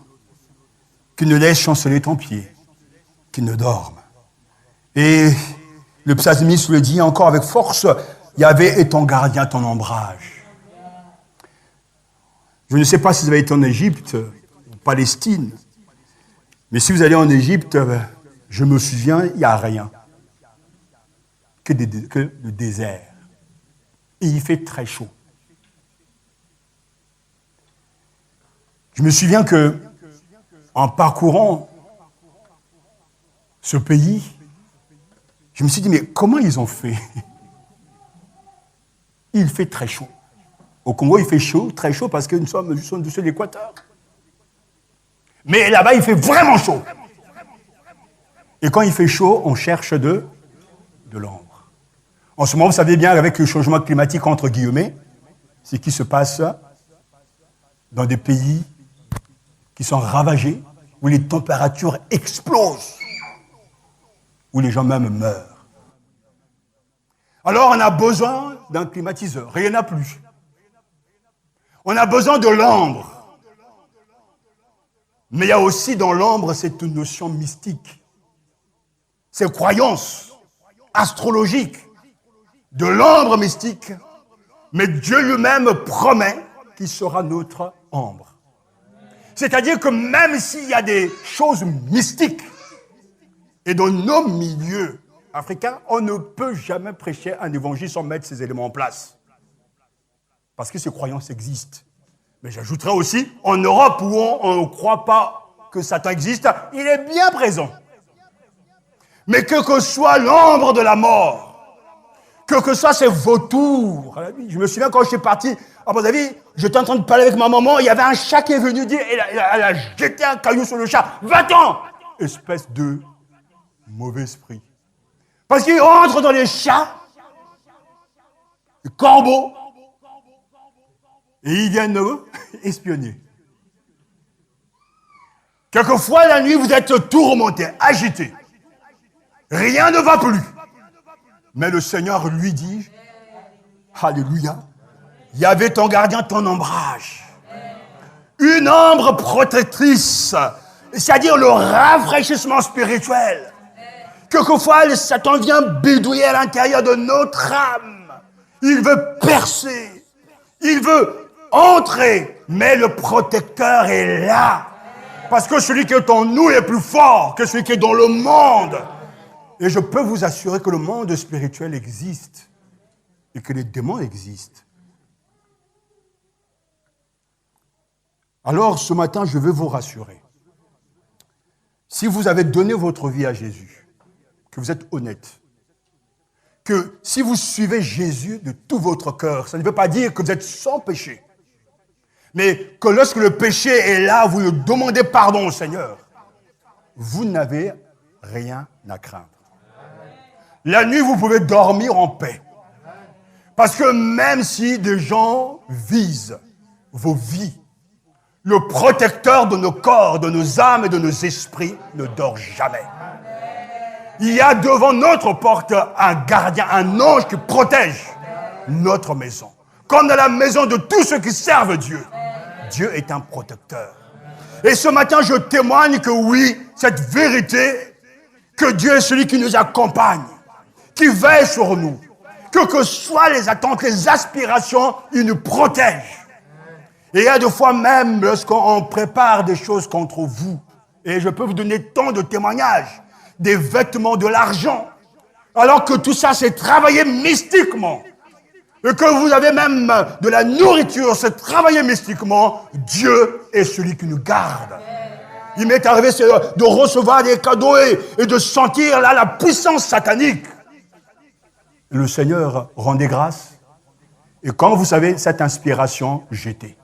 Speaker 2: qu'il ne laisse chanceler ton pied, qu'il ne dorme. Et le psalmiste le dit encore avec force, Yahvé est ton gardien, ton ombrage. Je ne sais pas si vous avez été en Égypte, en Palestine, mais si vous allez en Égypte, je me souviens, il n'y a rien. Que le désert. Et il fait très chaud. Je me souviens que, en parcourant ce pays, je me suis dit, mais comment ils ont fait? Il fait très chaud. Au Congo, il fait chaud, très chaud, parce que nous sommes au-dessus de l'équateur. Mais là-bas, il fait vraiment chaud. Et quand il fait chaud, on cherche de l'ombre. En ce moment, vous savez bien, avec le changement climatique, entre guillemets, ce qui se passe dans des pays qui sont ravagés, où les températures explosent, où les gens même meurent. Alors, on a besoin d'un climatiseur. Rien n'a plus. On a besoin de l'ombre. Mais il y a aussi dans l'ombre cette notion mystique, ces croyances astrologiques, de l'ombre mystique, mais Dieu lui-même promet qu'il sera notre ombre. C'est-à-dire que même s'il y a des choses mystiques, et dans nos milieux africains, on ne peut jamais prêcher un évangile sans mettre ces éléments en place. Parce que ces croyances existent. Mais j'ajouterais aussi, en Europe où on ne croit pas que Satan existe, il est bien présent. Mais que soit l'ombre de la mort, que soit ces vautours. Je me souviens quand je suis parti à Brazzaville, j'étais en train de parler avec ma maman, il y avait un chat qui est venu dire, elle a jeté un caillou sur le chat. Va-t'en! Espèce de mauvais esprit. Parce qu'il entre dans les chats, les corbeaux, et ils viennent espionner. Quelquefois, la nuit, vous êtes tourmenté, agité. Rien ne va plus. Mais le Seigneur lui dit, alléluia, Yahvé ton gardien, ton ombrage. Une ombre protectrice, c'est-à-dire le rafraîchissement spirituel. Quelquefois, Satan vient bidouiller à l'intérieur de notre âme. Il veut percer, il veut entrer, mais le protecteur est là. Parce que celui qui est en nous est plus fort que celui qui est dans le monde. Et je peux vous assurer que le monde spirituel existe et que les démons existent. Alors, ce matin, je veux vous rassurer. Si vous avez donné votre vie à Jésus, que vous êtes honnête, que si vous suivez Jésus de tout votre cœur, ça ne veut pas dire que vous êtes sans péché, mais que lorsque le péché est là, vous le demandez pardon au Seigneur, vous n'avez rien à craindre. La nuit, vous pouvez dormir en paix. Parce que même si des gens visent vos vies, le protecteur de nos corps, de nos âmes et de nos esprits ne dort jamais. Il y a devant notre porte un gardien, un ange qui protège notre maison. Comme dans la maison de tous ceux qui servent Dieu. Dieu est un protecteur. Et ce matin, je témoigne que oui, cette vérité, que Dieu est celui qui nous accompagne, qui veille sur nous, que soient les attentes, les aspirations, il nous protège. Et il y a des fois même, lorsqu'on prépare des choses contre vous, et je peux vous donner tant de témoignages, des vêtements, de l'argent, alors que tout ça, c'est travaillé mystiquement. Et que vous avez même de la nourriture, c'est travaillé mystiquement. Dieu est celui qui nous garde. Il m'est arrivé de recevoir des cadeaux et de sentir là la puissance satanique. Le Seigneur rendait grâce. Et quand vous savez, cette inspiration, j'étais.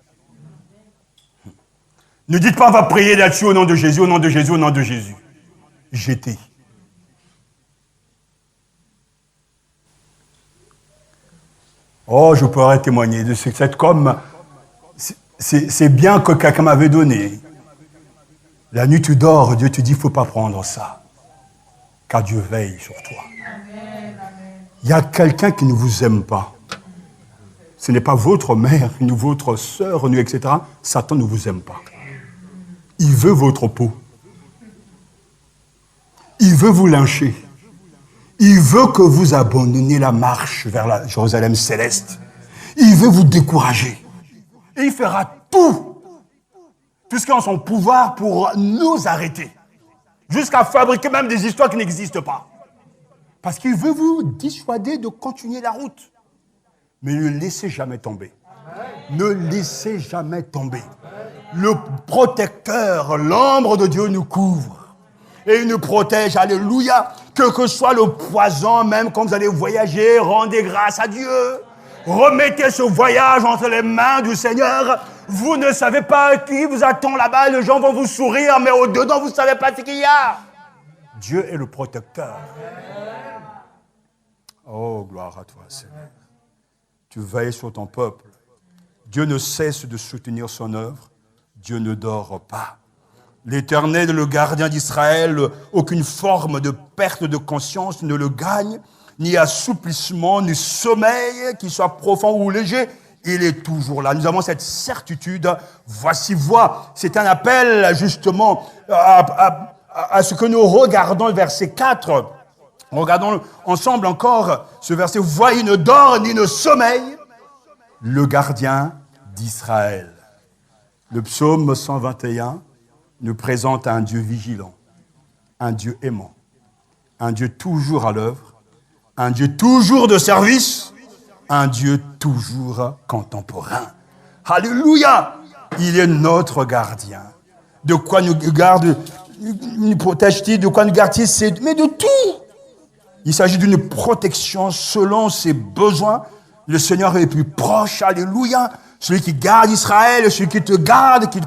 Speaker 2: Ne dites pas on va prier là-dessus au nom de Jésus, au nom de Jésus, au nom de Jésus. J'étais. Oh, je pourrais témoigner de cette com. C'est bien que quelqu'un m'avait donné. La nuit tu dors, Dieu te dit, il ne faut pas prendre ça. Car Dieu veille sur toi. Il y a quelqu'un qui ne vous aime pas. Ce n'est pas votre mère, ni votre sœur, ni etc. Satan ne vous aime pas. Il veut votre peau. Il veut vous lyncher. Il veut que vous abandonniez la marche vers la Jérusalem céleste. Il veut vous décourager. Et il fera tout ce qui est en son pouvoir pour nous arrêter. Jusqu'à fabriquer même des histoires qui n'existent pas. Parce qu'il veut vous dissuader de continuer la route. Mais ne laissez jamais tomber. Ne laissez jamais tomber. Le protecteur, l'ombre de Dieu nous couvre. Et il nous protège, alléluia. Que soit le poison, même quand vous allez voyager, rendez grâce à Dieu. Remettez ce voyage entre les mains du Seigneur. Vous ne savez pas qui vous attend là-bas. Les gens vont vous sourire, mais au-dedans, vous ne savez pas ce qu'il y a. Dieu est le protecteur. Oh, gloire à toi, Seigneur. Tu veilles sur ton peuple. Dieu ne cesse de soutenir son œuvre. Dieu ne dort pas. L'Éternel, le gardien d'Israël, aucune forme de perte de conscience ne le gagne, ni assouplissement, ni sommeil, qu'il soit profond ou léger. Il est toujours là. Nous avons cette certitude. Voici voix. C'est un appel, justement, à ce que nous regardons, verset 4. Regardons ensemble encore ce verset. Vois, il ne dort ni ne sommeille, le gardien d'Israël. Le psaume 121 nous présente un Dieu vigilant, un Dieu aimant, un Dieu toujours à l'œuvre, un Dieu toujours de service, un Dieu toujours contemporain. Alléluia! Il est notre gardien. De quoi nous garde, nous protège-t-il, de quoi nous garde-t-il? Mais de tout! Il s'agit d'une protection selon ses besoins. Le Seigneur est plus proche, alléluia. Celui qui garde Israël, celui qui te garde, qui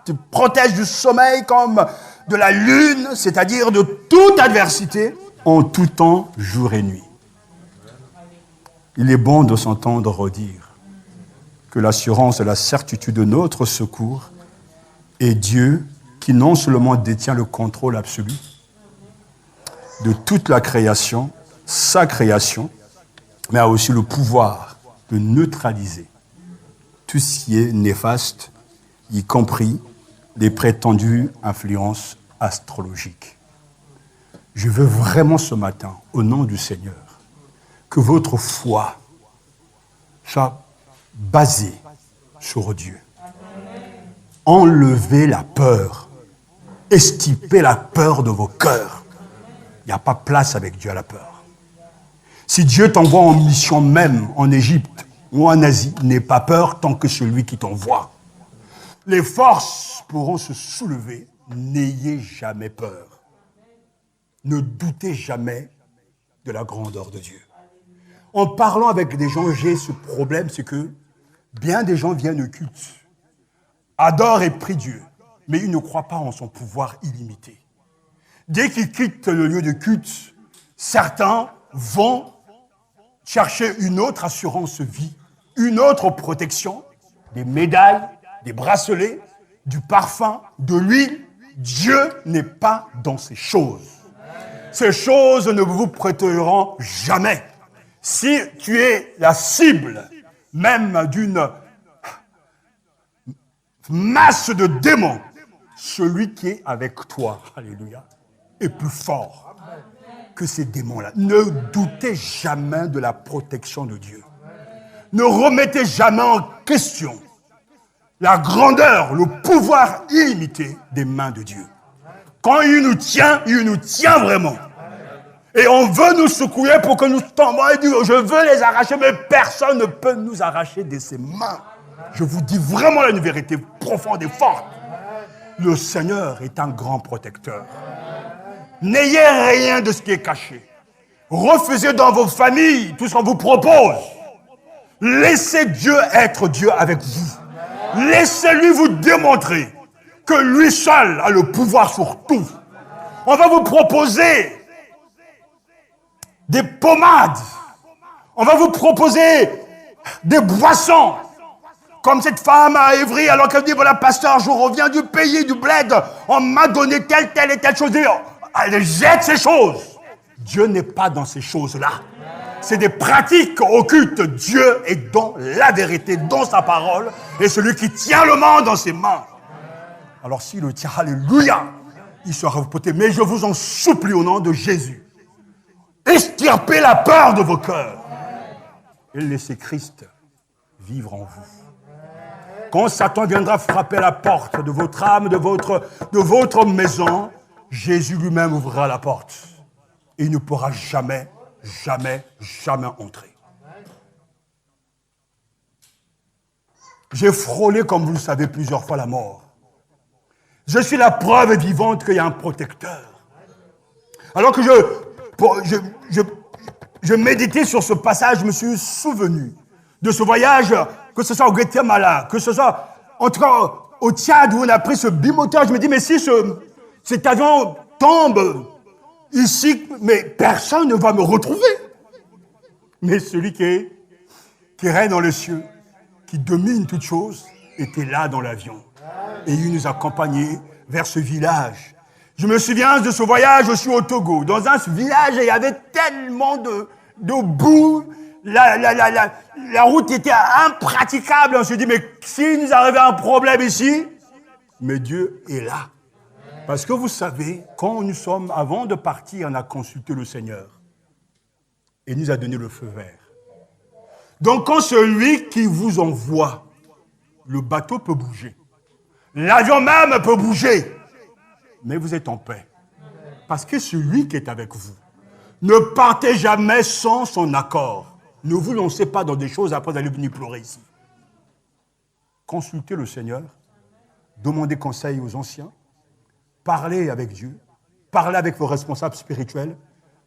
Speaker 2: te protège du sommeil comme de la lune, c'est-à-dire de toute adversité, en tout temps, jour et nuit. Il est bon de s'entendre redire que l'assurance et la certitude de notre secours est Dieu qui non seulement détient le contrôle absolu de toute la création, sa création, mais a aussi le pouvoir de neutraliser tout ce qui est néfaste, y compris les prétendues influences astrologiques. Je veux vraiment ce matin, au nom du Seigneur, que votre foi soit basée sur Dieu. Enlevez la peur, extirpez la peur de vos cœurs. Il n'y a pas place avec Dieu à la peur. Si Dieu t'envoie en mission même en Égypte ou en Asie, n'aie pas peur tant que celui qui t'envoie. Les forces pourront se soulever, n'ayez jamais peur. Ne doutez jamais de la grandeur de Dieu. En parlant avec des gens, j'ai ce problème, c'est que bien des gens viennent au culte, adorent et prient Dieu, mais ils ne croient pas en son pouvoir illimité. Dès qu'ils quittent le lieu de culte, certains vont chercher une autre assurance vie, une autre protection, des médailles, des bracelets, du parfum, de l'huile. Dieu n'est pas dans ces choses. Ces choses ne vous prêteront jamais. Si tu es la cible même d'une masse de démons, celui qui est avec toi, alléluia, est plus fort que ces démons-là. Ne doutez jamais de la protection de Dieu. Ne remettez jamais en question la grandeur, le pouvoir illimité des mains de Dieu. Quand il nous tient vraiment. Et on veut nous secouer pour que nous tombions et dire, je veux les arracher, mais personne ne peut nous arracher de ses mains. Je vous dis vraiment une vérité profonde et forte. Le Seigneur est un grand protecteur. N'ayez rien de ce qui est caché. Refusez dans vos familles tout ce qu'on vous propose. Laissez Dieu être Dieu avec vous. Laissez-lui vous démontrer que lui seul a le pouvoir sur tout. On va vous proposer des pommades. On va vous proposer des boissons. Comme cette femme à Évry, alors qu'elle dit, voilà, pasteur, je reviens du pays, du bled. On m'a donné telle et telle chose. Elle jette ces choses. Dieu n'est pas dans ces choses-là. C'est des pratiques occultes. Dieu est dans la vérité, dans sa parole. Et celui qui tient le monde dans ses mains. Alors s'il le tient, alléluia, il sera vous porté. Mais je vous en supplie au nom de Jésus. Extirpez la peur de vos cœurs. Et laissez Christ vivre en vous. Quand Satan viendra frapper la porte de votre âme, de votre maison, Jésus lui-même ouvrira la porte. Et il ne pourra jamais entrer. J'ai frôlé, comme vous le savez, plusieurs fois la mort. Je suis la preuve vivante qu'il y a un protecteur. Alors que je méditais sur ce passage, je me suis souvenu de ce voyage, que ce soit au Guatemala, que ce soit en tout cas au Tchad où on a pris ce bimoteur. Je me dis, mais si cet avion tombe ici, mais personne ne va me retrouver. Mais celui qui règne dans les cieux, qui domine toutes choses, était là dans l'avion. Et il nous accompagnait vers ce village. Je me souviens de ce voyage aussi au Togo. Dans un village, il y avait tellement de boue. La route était impraticable. On se dit, mais s'il nous arrivait un problème ici, mais Dieu est là. Parce que vous savez, quand nous sommes, avant de partir, on a consulté le Seigneur. Et il nous a donné le feu vert. Donc quand celui qui vous envoie, le bateau peut bouger. L'avion même peut bouger. Mais vous êtes en paix. Parce que celui qui est avec vous, ne partez jamais sans son accord. Ne vous lancez pas dans des choses après d'aller venir pleurer ici. Consultez le Seigneur. Demandez conseil aux anciens. Parlez avec Dieu. Parlez avec vos responsables spirituels.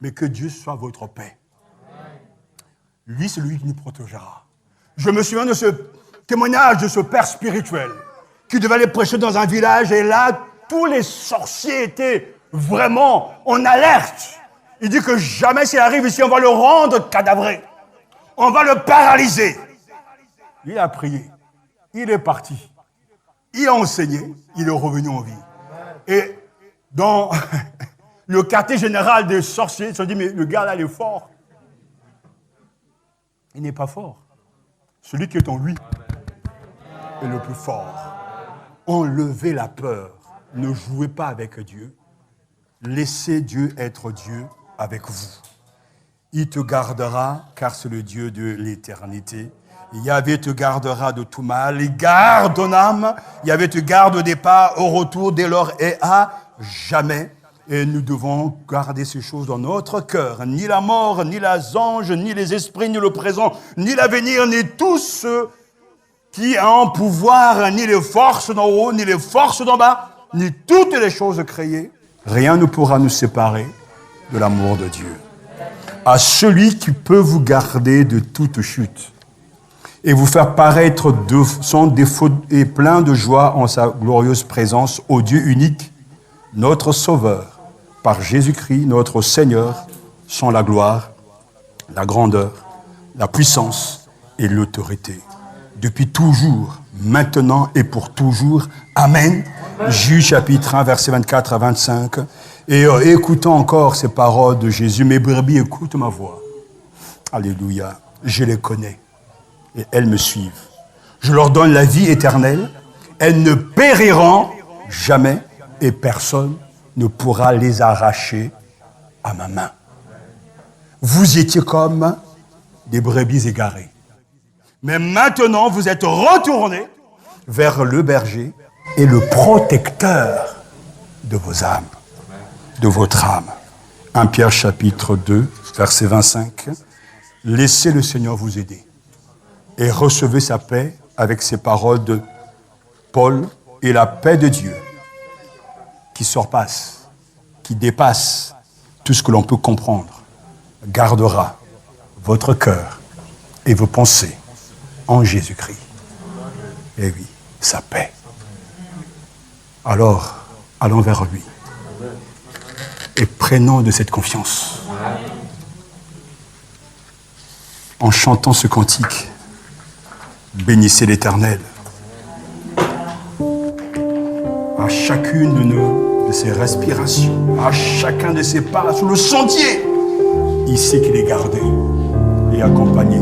Speaker 2: Mais que Dieu soit votre paix. Lui, c'est lui qui nous protégera. Je me souviens de ce témoignage de ce père spirituel qui devait aller prêcher dans un village et là, tous les sorciers étaient vraiment en alerte. Il dit que jamais s'il arrive ici, on va le rendre cadavré. On va le paralyser. Il a prié. Il est parti. Il a enseigné. Il est revenu en vie. Et dans le quartier général des sorciers, ils se sont dit, mais le gars là, il est fort. Il n'est pas fort. Celui qui est en lui est le plus fort. Enlevez la peur. Ne jouez pas avec Dieu. Laissez Dieu être Dieu avec vous. Il te gardera, car c'est le Dieu de l'éternité. Yahvé te gardera de tout mal. Il garde ton âme. Yahvé te garde au départ, au retour, dès lors et à jamais. Et nous devons garder ces choses dans notre cœur. Ni la mort, ni les anges, ni les esprits, ni le présent, ni l'avenir, ni tous ceux qui ont pouvoir, ni les forces d'en haut, ni les forces d'en bas, ni toutes les choses créées. Rien ne pourra nous séparer de l'amour de Dieu. À celui qui peut vous garder de toute chute et vous faire paraître sans défaut et plein de joie en sa glorieuse présence, au Dieu unique, notre Sauveur, par Jésus-Christ, notre Seigneur, sont la gloire, la grandeur, la puissance et l'autorité. Depuis toujours, maintenant et pour toujours. Amen. Juge chapitre 1, versets 24 à 25. Et écoutons encore ces paroles de Jésus. Mes brebis écoutent ma voix. Alléluia. Je les connais et elles me suivent. Je leur donne la vie éternelle. Elles ne périront jamais et personne ne pourra les arracher à ma main. Vous étiez comme des brebis égarées. Mais maintenant, vous êtes retournés vers le berger et le protecteur de vos âmes, de votre âme. 1 Pierre chapitre 2, verset 25. Laissez le Seigneur vous aider et recevez sa paix avec ces paroles de Paul. Et la paix de Dieu, qui surpasse, qui dépasse tout ce que l'on peut comprendre, gardera votre cœur et vos pensées en Jésus-Christ. Et oui, sa paix. Alors, allons vers lui et prenons de cette confiance. En chantant ce cantique, bénissez l'Éternel. À chacune de ses respirations, à chacun de ses pas sur le sentier, il sait qu'il est gardé et accompagné.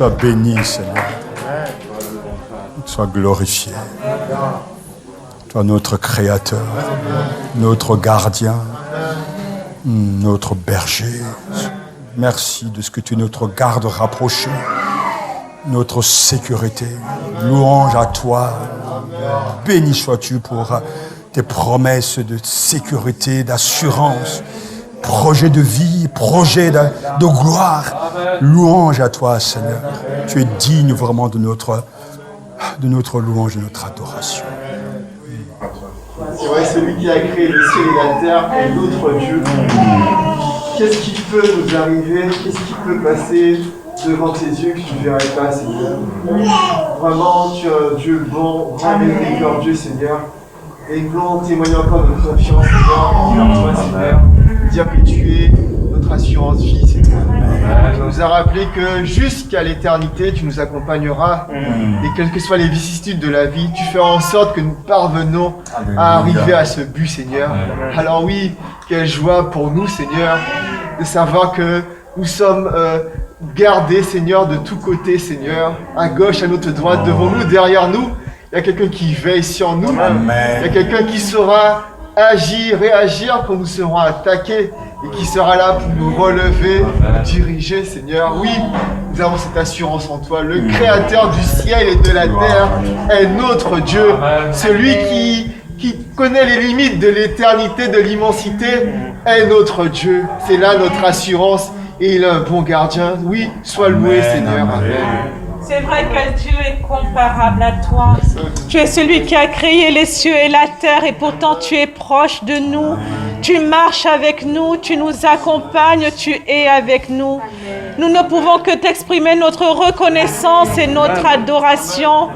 Speaker 2: Sois béni, Seigneur. Sois glorifié. Toi, notre Créateur, notre gardien, notre berger. Merci de ce que tu es notre garde rapproché, notre sécurité. Louange à toi. Béni sois-tu pour tes promesses de sécurité, d'assurance, projet de vie, projet de gloire. Louange à toi, Seigneur. Tu es digne vraiment de notre louange, de notre adoration.
Speaker 3: C'est vrai, celui qui a créé le ciel et la terre est notre Dieu. Qu'est-ce qui peut nous arriver? Qu'est-ce qui peut passer devant tes yeux que tu ne verrais pas, Seigneur? Vraiment, tu es un Dieu bon, grand miséricordieux, Seigneur. Et nous voulons témoigner encore de notre confiance, Seigneur, envers toi, Seigneur. Dire que tu es notre assurance vie, Seigneur. Tu nous as rappelé que jusqu'à l'éternité, tu nous accompagneras. Et quelles que soient les vicissitudes de la vie, tu feras en sorte que nous parvenons à arriver à ce but, Seigneur. Alors oui, quelle joie pour nous, Seigneur, de savoir que nous sommes gardés, Seigneur, de tous côtés, Seigneur. À gauche, à notre droite, devant nous, derrière nous. Il y a quelqu'un qui veille sur nous.
Speaker 2: Amen.
Speaker 3: Il y a quelqu'un qui saura agir, réagir quand nous serons attaqués et qui sera là pour nous relever, nous diriger, Seigneur. Oui, nous avons cette assurance en toi. Le Créateur du ciel et de la terre est notre Dieu. Celui qui connaît les limites de l'éternité, de l'immensité, est notre Dieu. C'est là notre assurance et il est un bon gardien. Oui, sois loué, Seigneur. Amen.
Speaker 4: C'est vrai que Dieu est comparable à toi. Tu es celui qui a créé les cieux et la terre et pourtant tu es proche de nous. Tu marches avec nous, tu nous accompagnes, tu es avec nous. Nous ne pouvons que t'exprimer notre reconnaissance et notre adoration.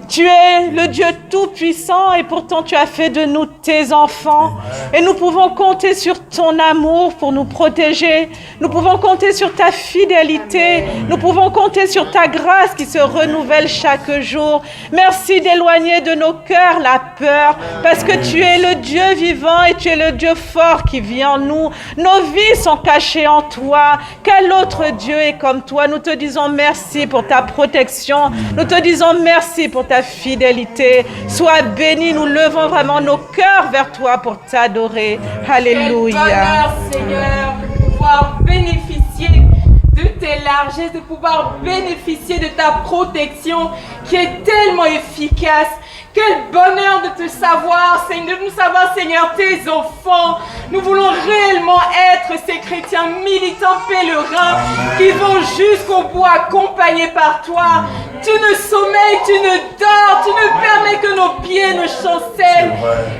Speaker 4: Tu es le Dieu tout-puissant et pourtant tu as fait de nous tes enfants. Et nous pouvons compter sur ton amour pour nous protéger. Nous pouvons compter sur ta fidélité. Nous pouvons compter sur ta grâce qui se renouvelle chaque jour. Merci d'éloigner de nos cœurs la peur parce que tu es le Dieu vivant et tu es le Dieu fort qui vit en nous. Nos vies sont cachées en toi. Quel autre Dieu est comme toi? Nous te disons merci pour ta protection. Nous te disons merci pour ta fidélité. Sois béni. Nous levons vraiment nos cœurs vers toi pour t'adorer. Alléluia.
Speaker 5: Quel bonheur, Seigneur, de pouvoir bénéficier de tes largesses, de pouvoir bénéficier de ta protection qui est tellement efficace. Quel bonheur de te savoir, Seigneur, de nous savoir, Seigneur, tes enfants. Nous voulons réellement être ces chrétiens militants pèlerins qui vont jusqu'au bout accompagnés par toi. Tu ne sommeilles, tu ne dors, tu ne permets que nos pieds ne chancellent.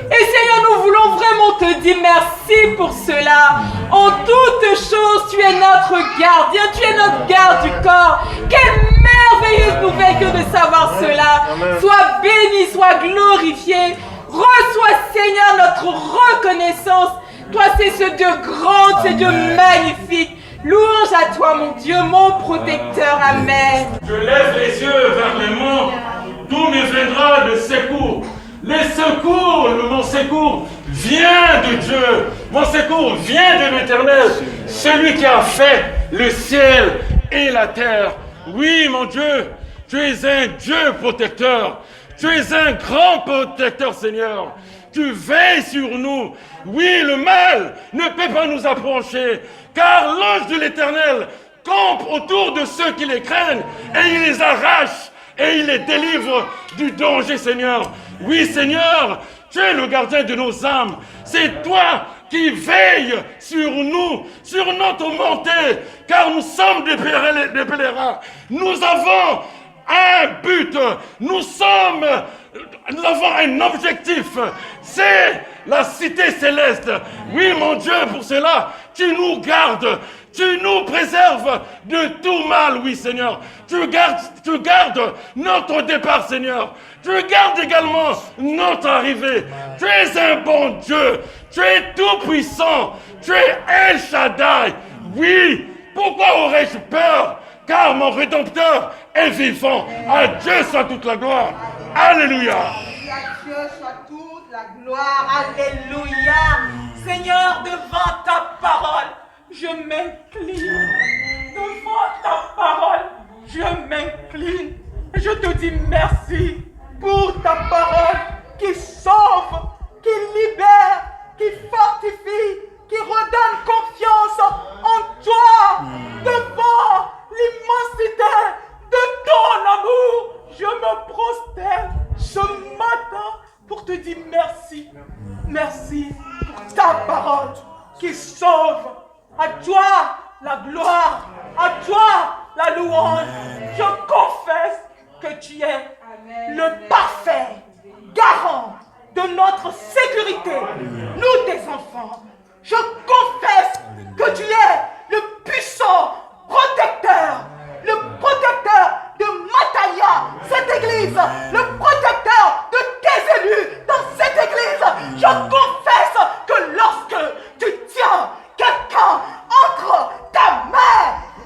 Speaker 5: Et Seigneur, nous voulons vraiment te dire merci pour cela. En toutes choses, tu es notre gardien, tu es notre garde du corps. Quelle merveilleuse nouvelle que de savoir cela. Sois béni, sois glorifié. Reçois, Seigneur, notre reconnaissance. Toi, c'est ce Dieu grand, ce Dieu magnifique. Louange à toi, mon Dieu, mon protecteur. Amen.
Speaker 6: Je lève les yeux vers les monts, d'où me viendra le secours. Mon secours vient de Dieu. Mon secours vient de l'Éternel, celui qui a fait le ciel et la terre. Oui, mon Dieu, tu es un Dieu protecteur. Tu es un grand protecteur, Seigneur. Tu veilles sur nous. Oui, le mal ne peut pas nous approcher, car l'ange de l'Éternel campe autour de ceux qui les craignent et il les arrache et il les délivre du danger, Seigneur. Oui, Seigneur, tu es le gardien de nos âmes. C'est toi qui veille sur nous, sur notre montée, car nous sommes des pèlerins. Nous avons un but, nous avons un objectif, c'est la cité céleste. Oui, mon Dieu, pour cela, tu nous gardes, tu nous préserves de tout mal, oui, Seigneur. Tu gardes notre départ, Seigneur. Tu gardes également notre arrivée. Tu es un bon Dieu. Tu es tout puissant. Tu es El Shaddai. Oui, pourquoi aurais-je peur? Car mon Rédempteur est vivant. À Dieu soit toute la gloire. Alléluia.
Speaker 5: À Dieu soit toute la gloire. Alléluia. Seigneur, devant ta parole, je m'incline. Devant ta parole,
Speaker 7: je m'incline et je te dis merci pour ta parole qui sauve, qui libère, qui fortifie, qui redonne confiance en toi devant l'immensité de ton amour. Je me prosterne ce matin pour te dire merci. Merci pour ta parole qui sauve. À toi la gloire, à toi la louange. Je confesse que tu es le parfait garant de notre sécurité, nous tes enfants. Je confesse que tu es le puissant protecteur, le protecteur de Matania, cette église, le protecteur de tes élus dans cette église. Je confesse que lorsque tu tiens quelqu'un entre ta main,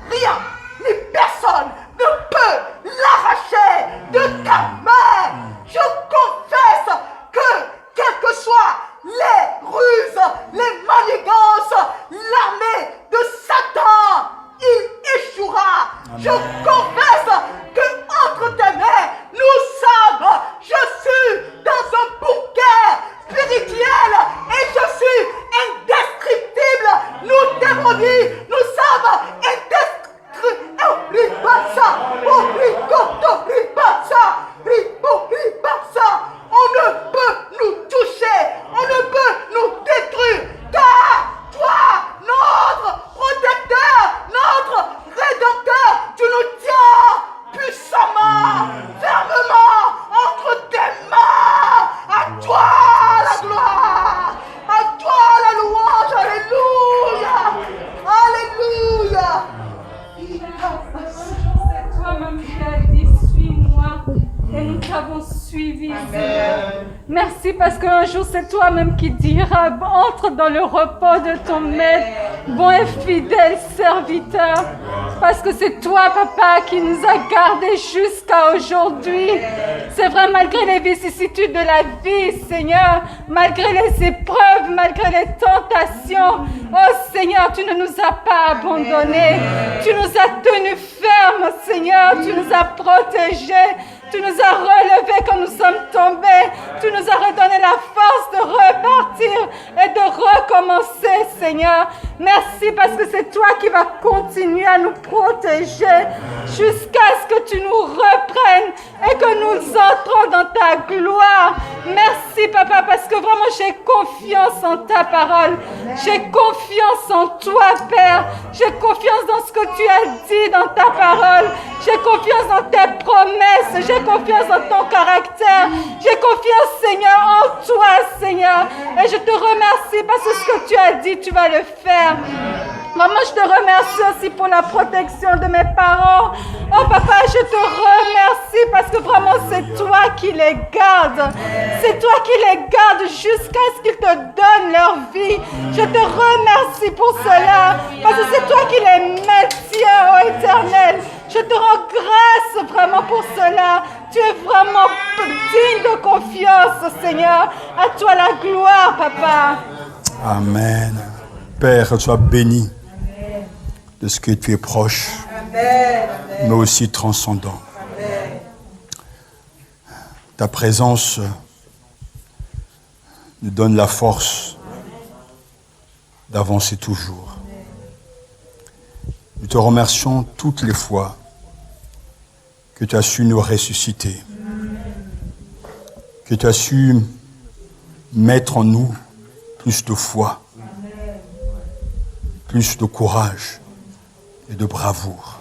Speaker 7: rien ni personne ne peut l'arracher de ta main. Je confesse que, quelles que soient les ruses, les manigances, l'armée de Satan, il échouera. Je confesse que entre tes mains, nous sommes, je suis dans un bunker spirituel et je suis indescriptible. Nous t'avons dit, nous sommes indescriptibles. On ne peut nous toucher, on ne peut nous détruire, car toi, notre protecteur, notre rédempteur, tu nous tiens puissamment, fermement entre tes mains. À toi la gloire, à toi la louange, alléluia, alléluia.
Speaker 5: C'est toi-même qui as dit, suis-moi, et nous t'avons suivi. Merci parce qu'un jour c'est toi-même qui diras, entre dans le repos de ton maître, bon et fidèle serviteur. Parce que c'est toi, papa, qui nous a gardés jusqu'à aujourd'hui. C'est vrai, malgré les vicissitudes de la vie, Seigneur, malgré les épreuves, malgré les tentations, oh Seigneur, tu ne nous as pas abandonnés. Tu nous as tenus fermes, Seigneur, tu nous as protégés. Tu nous as relevés quand nous sommes tombés. Tu nous as redonné la force de repartir et de recommencer, Seigneur. Merci parce que c'est toi qui vas continuer à nous protéger jusqu'à ce que tu nous reprennes et que nous entrons dans ta gloire. Merci, Papa, parce que vraiment j'ai confiance en ta parole. J'ai confiance en toi, Père. J'ai confiance dans ce que tu as dit dans ta parole. J'ai confiance dans tes promesses. J'ai confiance en ton caractère. J'ai confiance, Seigneur, en toi, Seigneur. Et je te remercie parce que ce que tu as dit, tu vas le faire. Maman, je te remercie aussi pour la protection de mes parents. Oh papa, je te remercie parce que vraiment c'est toi qui les gardes. C'est toi qui les gardes jusqu'à ce qu'ils te donnent leur vie. Je te remercie pour cela parce que c'est toi qui les maintiens, oh Éternel. Je te rends grâce vraiment pour cela. Tu es vraiment digne de confiance, Seigneur. À toi la gloire, papa.
Speaker 2: Amen. Père, sois béni de ce que tu es proche, mais aussi transcendant. Ta présence nous donne la force d'avancer toujours. Nous te remercions toutes les fois que tu as su nous ressusciter, que tu as su mettre en nous plus de foi, plus de courage et de bravoure.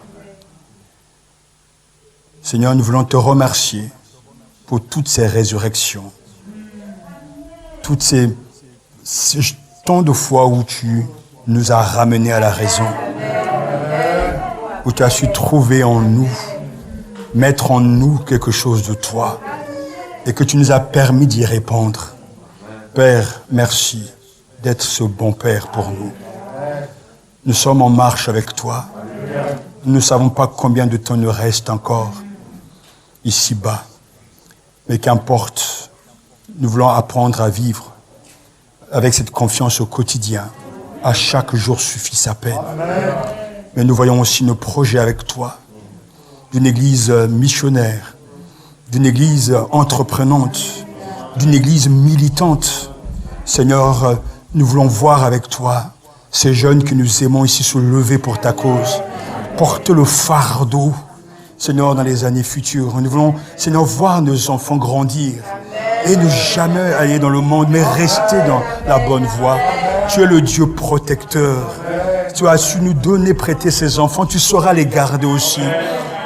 Speaker 2: Seigneur, nous voulons te remercier pour toutes ces résurrections, toutes ces temps de fois où tu nous as ramenés à la raison, où tu as su trouver en nous, mettre en nous quelque chose de toi et que tu nous as permis d'y répondre. Père, merci d'être ce bon Père pour nous. Nous sommes en marche avec toi. Nous ne savons pas combien de temps nous reste encore ici-bas. Mais qu'importe, nous voulons apprendre à vivre avec cette confiance au quotidien. À chaque jour suffit sa peine. Mais nous voyons aussi nos projets avec toi. d'une église missionnaire, d'une église entreprenante, d'une église militante. Seigneur, nous voulons voir avec toi ces jeunes que nous aimons ici se lever pour ta cause. Porte le fardeau, Seigneur, dans les années futures. Nous voulons, Seigneur, voir nos enfants grandir et ne jamais aller dans le monde, mais rester dans la bonne voie. Tu es le Dieu protecteur. Tu as su nous donner, prêter ces enfants. Tu sauras les garder aussi.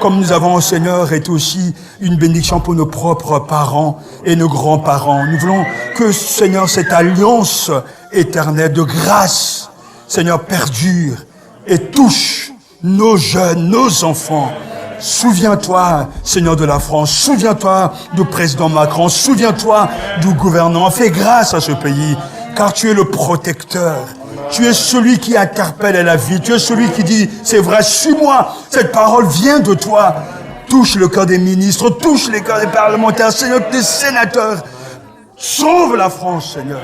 Speaker 2: Comme nous avons, Seigneur, été aussi une bénédiction pour nos propres parents et nos grands-parents. Nous voulons que, Seigneur, cette alliance éternelle de grâce, Seigneur, perdure et touche nos jeunes, nos enfants. Souviens-toi, Seigneur de la France, souviens-toi du président Macron, souviens-toi du gouvernement. Fais grâce à ce pays, car tu es le protecteur. Tu es celui qui interpelle la vie. Tu es celui qui dit, c'est vrai, suis-moi. Cette parole vient de toi. Touche le cœur des ministres, touche les cœurs des parlementaires, Seigneur, des sénateurs. Sauve la France, Seigneur.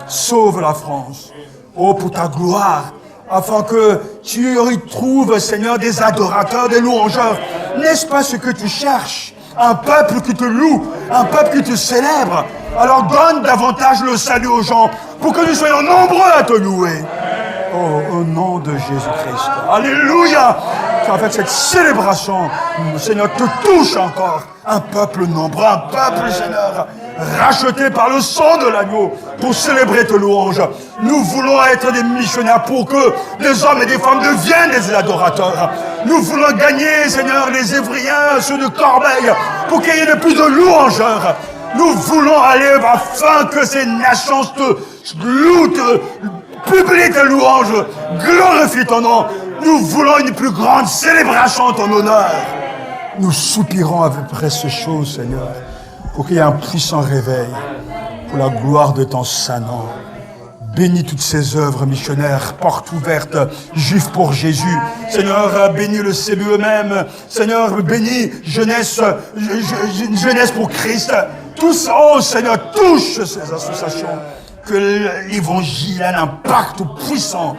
Speaker 2: Sauve la France. Oh, pour ta gloire, afin que tu y trouves, Seigneur, des adorateurs, des louangeurs. N'est-ce pas ce que tu cherches? Un peuple qui te loue, un peuple qui te célèbre. Alors donne davantage le salut aux gens pour que nous soyons nombreux à te louer. Oh, au nom de Jésus-Christ. Alléluia. Tu as fait cette célébration. Seigneur, te touche encore. Un peuple nombreux, un peuple, Seigneur, racheté par le sang de l'agneau pour célébrer tes louanges. Nous voulons être des missionnaires pour que les hommes et les femmes deviennent des adorateurs. Nous voulons gagner, Seigneur, les Évriens, ceux de Corbeil, pour qu'il y ait de plus de louangeurs. Nous voulons aller afin que ces nations te louent, publient tes louanges, glorifient ton nom. Nous voulons une plus grande célébration en ton honneur. Nous soupirons après ces choses, Seigneur, pour qu'il y ait un puissant réveil, pour la gloire de ton saint nom. Bénis toutes ces œuvres missionnaires, portes ouvertes, juifs pour Jésus. Seigneur, bénis le CBE même. Seigneur, bénis jeunesse pour Christ. Tous, oh Seigneur, touche ces associations. Que l'évangile ait un impact puissant.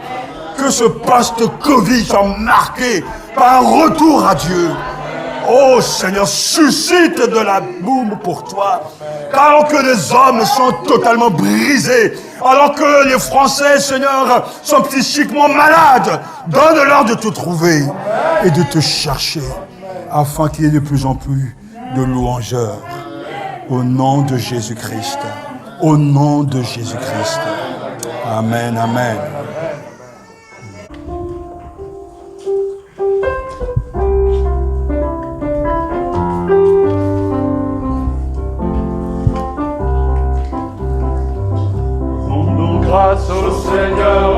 Speaker 2: Que ce post-Covid soit marqué par un retour à Dieu. Oh Seigneur, suscite de la boum pour toi. Alors que les hommes sont totalement brisés, alors que les Français, Seigneur, sont psychiquement malades, donne-leur de te trouver et de te chercher, afin qu'il y ait de plus en plus de louangeurs. Au nom de Jésus-Christ. Au nom de Jésus-Christ. Amen, amen.
Speaker 6: Rendons grâce au Seigneur.